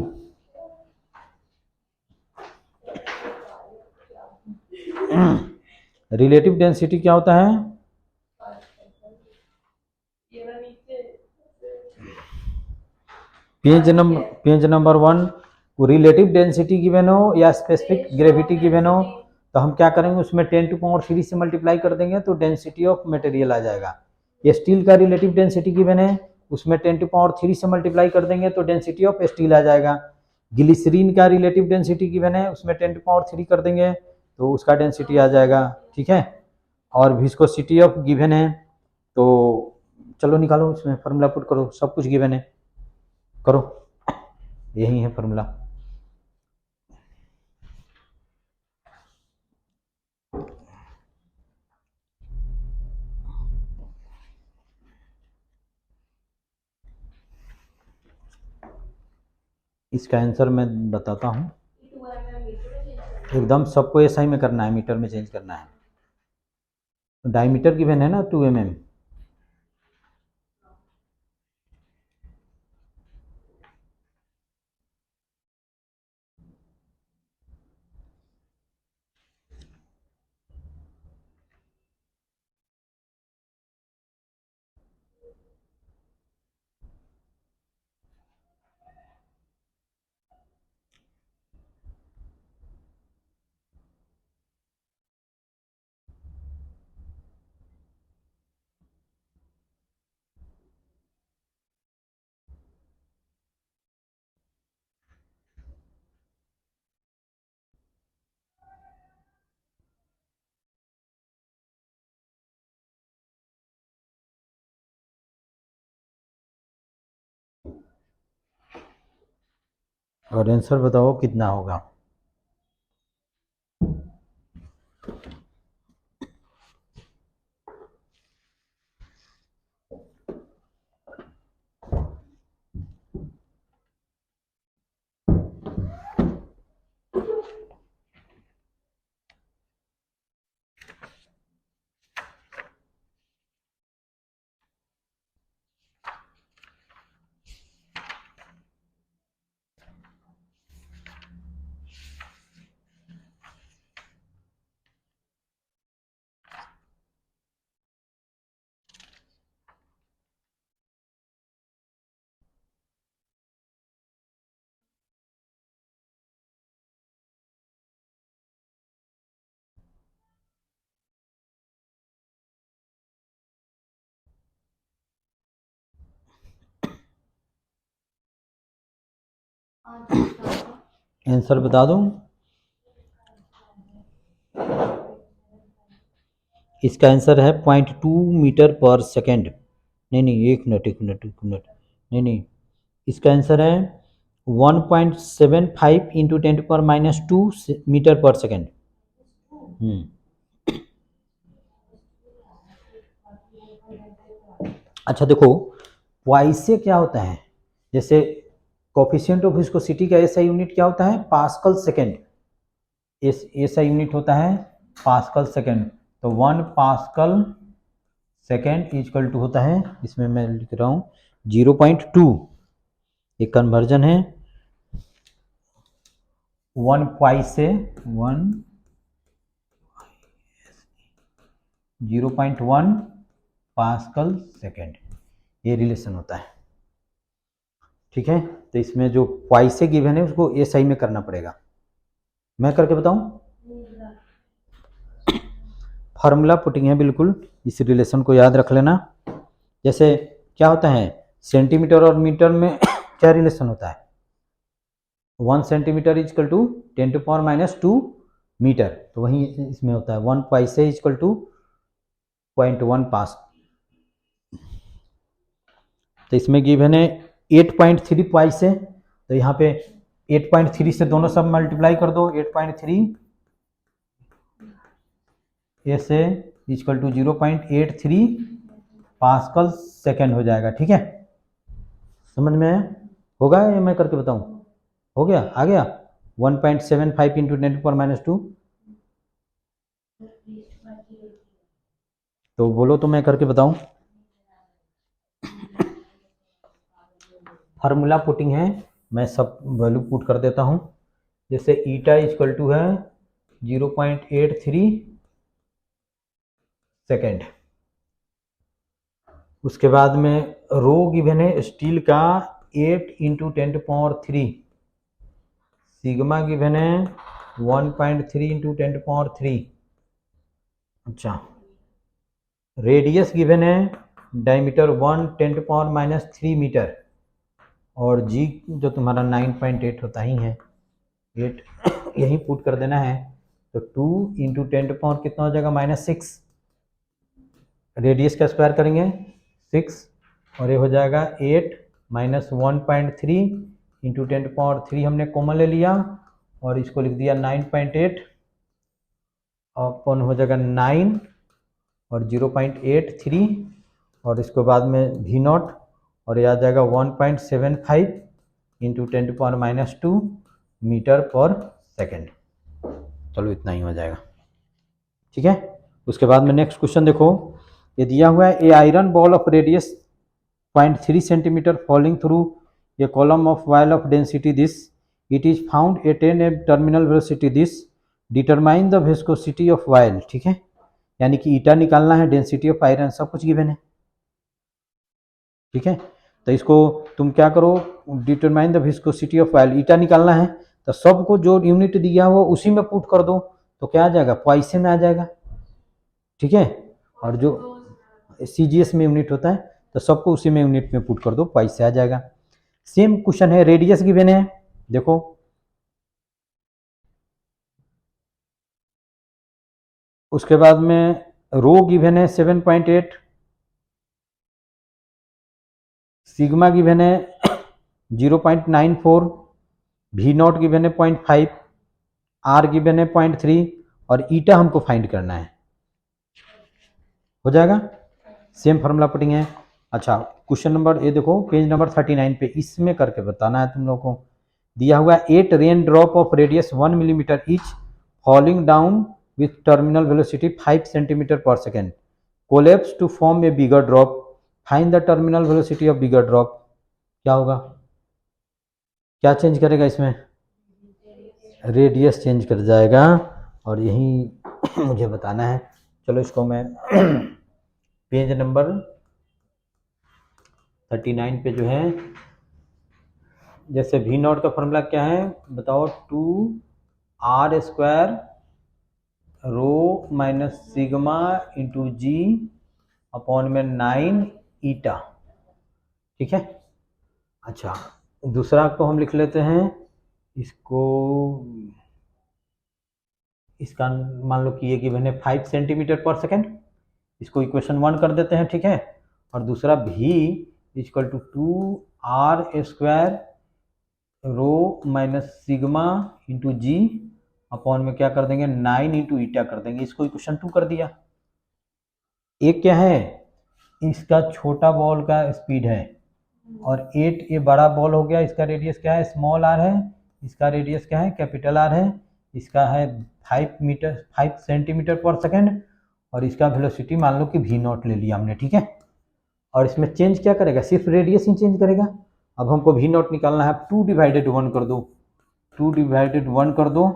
रिलेटिव डेंसिटी क्या होता है? Page number 1, relative density given हो या स्पेसिफिक ग्रेविटी गिवन हो, तो हम क्या करेंगे, उसमें 10⁻³ से मल्टीप्लाई कर देंगे तो डेंसिटी ऑफ मटेरियल आ जाएगा। ये स्टील का रिलेटिव डेंसिटी गिवन है, उसमें 10⁻³ से मल्टीप्लाई कर देंगे तो डेंसिटी ऑफ स्टील आ जाएगा। ग्लिसरीन का रिलेटिव डेंसिटी गिवन है, उसमें 10⁻³ कर देंगे तो उसका डेंसिटी आ जाएगा, ठीक है। और विस्कोसिटी ऑफ गिवन है, तो चलो निकालो, इसमें फार्मूला पुट करो, सब कुछ गिवन है, करो, यही है फार्मूला। इसका आंसर मैं बताता हूँ, एकदम सबको एसआई में करना है, मीटर में चेंज करना है। डायमीटर गिवन है ना 2 mm, और आंसर बताओ कितना होगा। आंसर बता दूं, इसका आंसर है 0.2 मीटर पर सेकेंड। नहीं, एक मिनट, नहीं, इसका आंसर है 1.75 इंटू 10⁻² मीटर पर सेकेंड। अच्छा देखो, वाई से क्या होता है, जैसे कोफिशिएंट ऑफ विस्कोसिटी का एसआई यूनिट क्या होता है, पास्कल सेकेंड। एसआई यूनिट होता है पास्कल सेकेंड, तो 1 पास्कल सेकेंड इक्वल टू होता है, इसमें मैं लिख रहा हूँ 0.2, एक कन्वर्जन है 1 पाई से 0.1 पास्कल सेकेंड, ये रिलेशन होता है, ठीक है। तो इसमें जो पाई से गिवन है उसको एसआई में करना पड़ेगा। मैं करके बताऊं, फार्मूला पुटिंग है बिल्कुल, इस रिलेशन को याद रख लेना। जैसे क्या होता है, सेंटीमीटर और मीटर में क्या रिलेशन होता है, 1 सेंटीमीटर इक्वल टू 10⁻² मीटर, तो वही इसमें होता है 1 पाई से इक्वल टू 0.1 पास। तो इसमें गिवन है 8.3 पाई से, तो यहाँ पे 8.3 से दोनों सब मल्टीप्लाई कर दो, 8.3 ऐसे इक्वल टू 0.83 पास्कल सेकेंड हो जाएगा, ठीक है। समझ में होगा या मैं करके बताऊं, हो गया, आ गया 1.75 इंटू 10⁻²। तो बोलो तो मैं करके बताऊं। फार्मूला पुटिंग है, मैं सब वैल्यू पुट कर देता हूं। जैसे ईटा इक्वल टू है 0.83 सेकेंड। उसके बाद में रो गिवन है स्टील का 8 इंटू 10⁻3, सिग्मा गिवन है 1.3 इंटू 10⁻3। अच्छा, रेडियस गिवन है डायमीटर 1 10⁻³ मीटर, और जी जो तुम्हारा 9.8 होता ही है, 8 यही पुट कर देना है। तो 2 इंटू 10⁻, कितना हो जाएगा -6। रेडियस का स्क्वायर करेंगे 6, और ये हो जाएगा 8 माइनस 1.3 इंटू 10⁻3 हमने कॉमन ले लिया, और इसको लिख दिया 9.8 अपन हो जाएगा 9 और 0.83, और इसके बाद में V0, और ये आ जाएगा 1.75 इंटू 10⁻² मीटर पर सेकेंड। चलो इतना ही हो जाएगा, ठीक है। उसके बाद में नेक्स्ट क्वेश्चन देखो, ये दिया हुआ है a iron ball of radius 0.3 centimeter falling through a column of oil of density this, it is found at an terminal velocity this, determine the viscosity of oil. ठीक है, यानी कि ईटा निकालना है, डेंसिटी ऑफ आयरन, सब कुछ given है। ठीक है, तो इसको तुम क्या करो, determine the viscosity of oil, eta निकालना है तो सबको जो यूनिट दिया हुआ उसी में पुट कर दो, तो क्या आ जाएगा, पॉइसन में आ जाएगा। ठीक है, और जो CGS में यूनिट होता है तो सबको उसी में यूनिट में पुट कर दो, पॉइसन आ जाएगा। सेम क्वेश्चन है, रेडियस गिवन है, देखो उसके बाद में रो गिवन है 7.8, सिग्मा गिवन है 0.94, V0 गिवन है 0.5, R गिवन है 0.3, और ईटा हमको फाइंड करना है। हो जाएगा, सेम फार्मूला पुटिंग है। अच्छा, क्वेश्चन नंबर ये देखो, पेज नंबर 39 पे, इसमें करके बताना है तुम लोगों को। दिया हुआ 8 rain drop of radius 1 millimeter each falling down with terminal velocity 5 centimeter पर second collapse to form a bigger drop, find the terminal velocity of bigger drop. क्या होगा, क्या चेंज करेगा इसमें, रेडियस चेंज कर जाएगा, और यही मुझे बताना है। चलो इसको मैं पेज नंबर 39 पे जो है, जैसे V0 का फॉर्मूला क्या है बताओ, 2R² rho minus sigma into G upon में 9 ईटा। ठीक है, अच्छा दूसरा को हम लिख लेते हैं, इसको इसका मान लो कि ये गिवन है 5 सेंटीमीटर पर सेकेंड, इसको इक्वेशन 1 कर देते हैं। ठीक है, और दूसरा V equal to 2R² rho minus sigma into G upon में क्या कर देंगे, 9 इंटू ईटा कर देंगे, इसको इक्वेशन 2 कर दिया। एक क्या है, इसका छोटा बॉल का स्पीड है, और 8 ये बड़ा बॉल हो गया, इसका रेडियस क्या है, स्मॉल r है, इसका रेडियस क्या है, कैपिटल R है, इसका है 5 सेंटीमीटर पर सेकेंड, और इसका वेलोसिटी मान लो कि V0 ले लिया हमने। ठीक है, और इसमें चेंज क्या करेगा, सिर्फ रेडियस ही चेंज करेगा। अब हमको V0 निकालना है, 2/1 कर दो, 2/1 कर दो,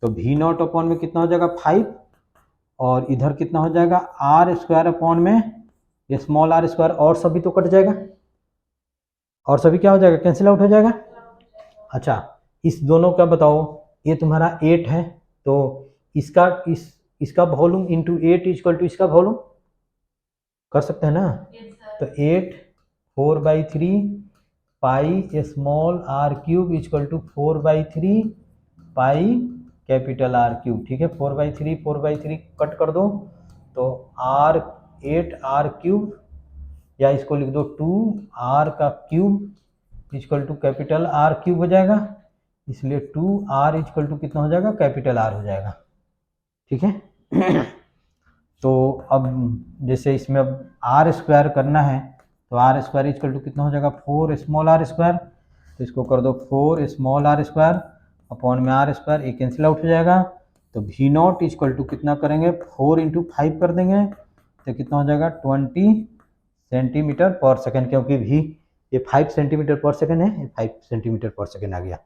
तो V0 अपॉन में कितना हो जाएगा 5, और इधर कितना हो जाएगा R² अपॉन में ये स्मॉल r², और सभी तो कट जाएगा, और सभी क्या हो जाएगा, कैंसिल आउट हो जाएगा। अच्छा, इस दोनों का बताओ, ये तुम्हारा 8 है, तो इसका वॉल्यूम इंटू 8 इक्वल टू इसका वॉल्यूम कर सकते हैं ना। तो 8 4/3 pi small r³ equal to 4/3 pi capital R³। ठीक है, 4/3 कट कर दो, तो 8 r³ या इसको लिख दो 2r³ equal to capital R³ हो जाएगा, इसलिए 2r इक्वल टू कितना हो जाएगा, कैपिटल R हो जाएगा। ठीक है, तो अब जैसे इसमें अब R² करना है, तो R² इक्वल टू कितना हो जाएगा, 4 स्मॉल r², तो इसको कर दो 4 स्मॉल r² अपॉन में r², ये कैंसिल आउट हो जाएगा। तो V0 इक्वल टू कितना करेंगे, 4 इंटू 5 कर देंगे, तो कितना हो जाएगा 20 सेंटीमीटर पर सेकेंड, क्योंकि भी ये 5 सेंटीमीटर पर सेकेंड है, ये 5 सेंटीमीटर पर सेकेंड आ गया।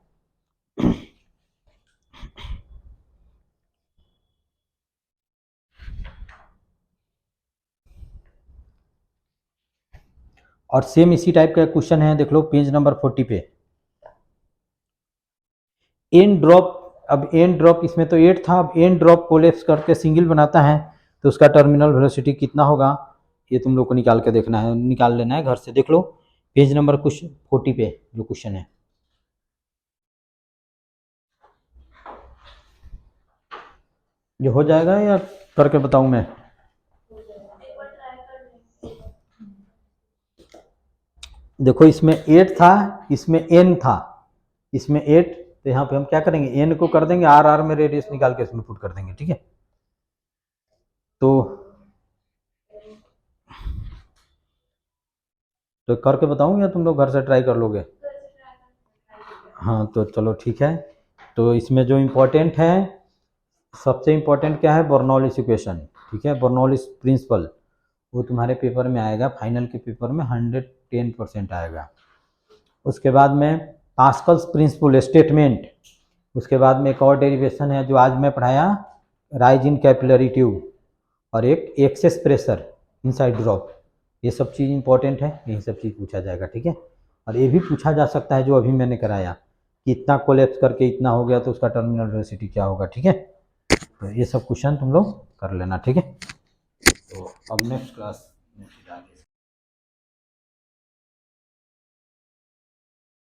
और सेम इसी टाइप का क्वेश्चन है, देख लो पेज नंबर 40 पे। एन ड्रॉप, अब एन ड्रॉप इसमें तो 8 था, अब एन ड्रॉप कोलेप्स करके सिंगल बनाता है तो उसका टर्मिनल वेलोसिटी कितना होगा, ये तुम लोग को निकाल के देखना है, निकाल लेना है घर से। देख लो पेज नंबर कुछ 40 पे जो क्वेश्चन है। ये हो जाएगा या करके बताऊं मैं? देखो इसमें 8 था, इसमें n था, इसमें 8, तो यहाँ पे हम क्या करेंगे, n को कर देंगे r में रेडियस निकाल के इसमें पुट कर देंगे, ठीक है। तो करके बताऊं या तुम लोग घर से ट्राई कर लोगे? हाँ तो चलो ठीक है। तो इसमें जो इम्पोर्टेंट है, सबसे इम्पोर्टेंट क्या है, बर्नौलिस इक्वेशन, ठीक है, बर्नौलिस प्रिंसिपल, वो तुम्हारे पेपर में आएगा, फाइनल के पेपर में 110% आएगा। उसके बाद में पास्कल्स प्रिंसिपल स्टेटमेंट, उसके बाद में एक और डेरिवेशन है जो आज मैं पढ़ाया, राइज इन कैपिलरी ट्यूब, और एक एक्सेस प्रेशर इनसाइड ड्रॉप। ये सब चीज़ इंपॉर्टेंट है, यही सब चीज़ पूछा जाएगा, ठीक है। और ये भी पूछा जा सकता है जो अभी मैंने कराया कि इतना कोलेप्स करके इतना हो गया तो उसका टर्मिनल वेलोसिटी क्या होगा, ठीक है। तो ये सब क्वेश्चन तुम लोग कर लेना, ठीक है। तो अब नेक्स्ट क्लास में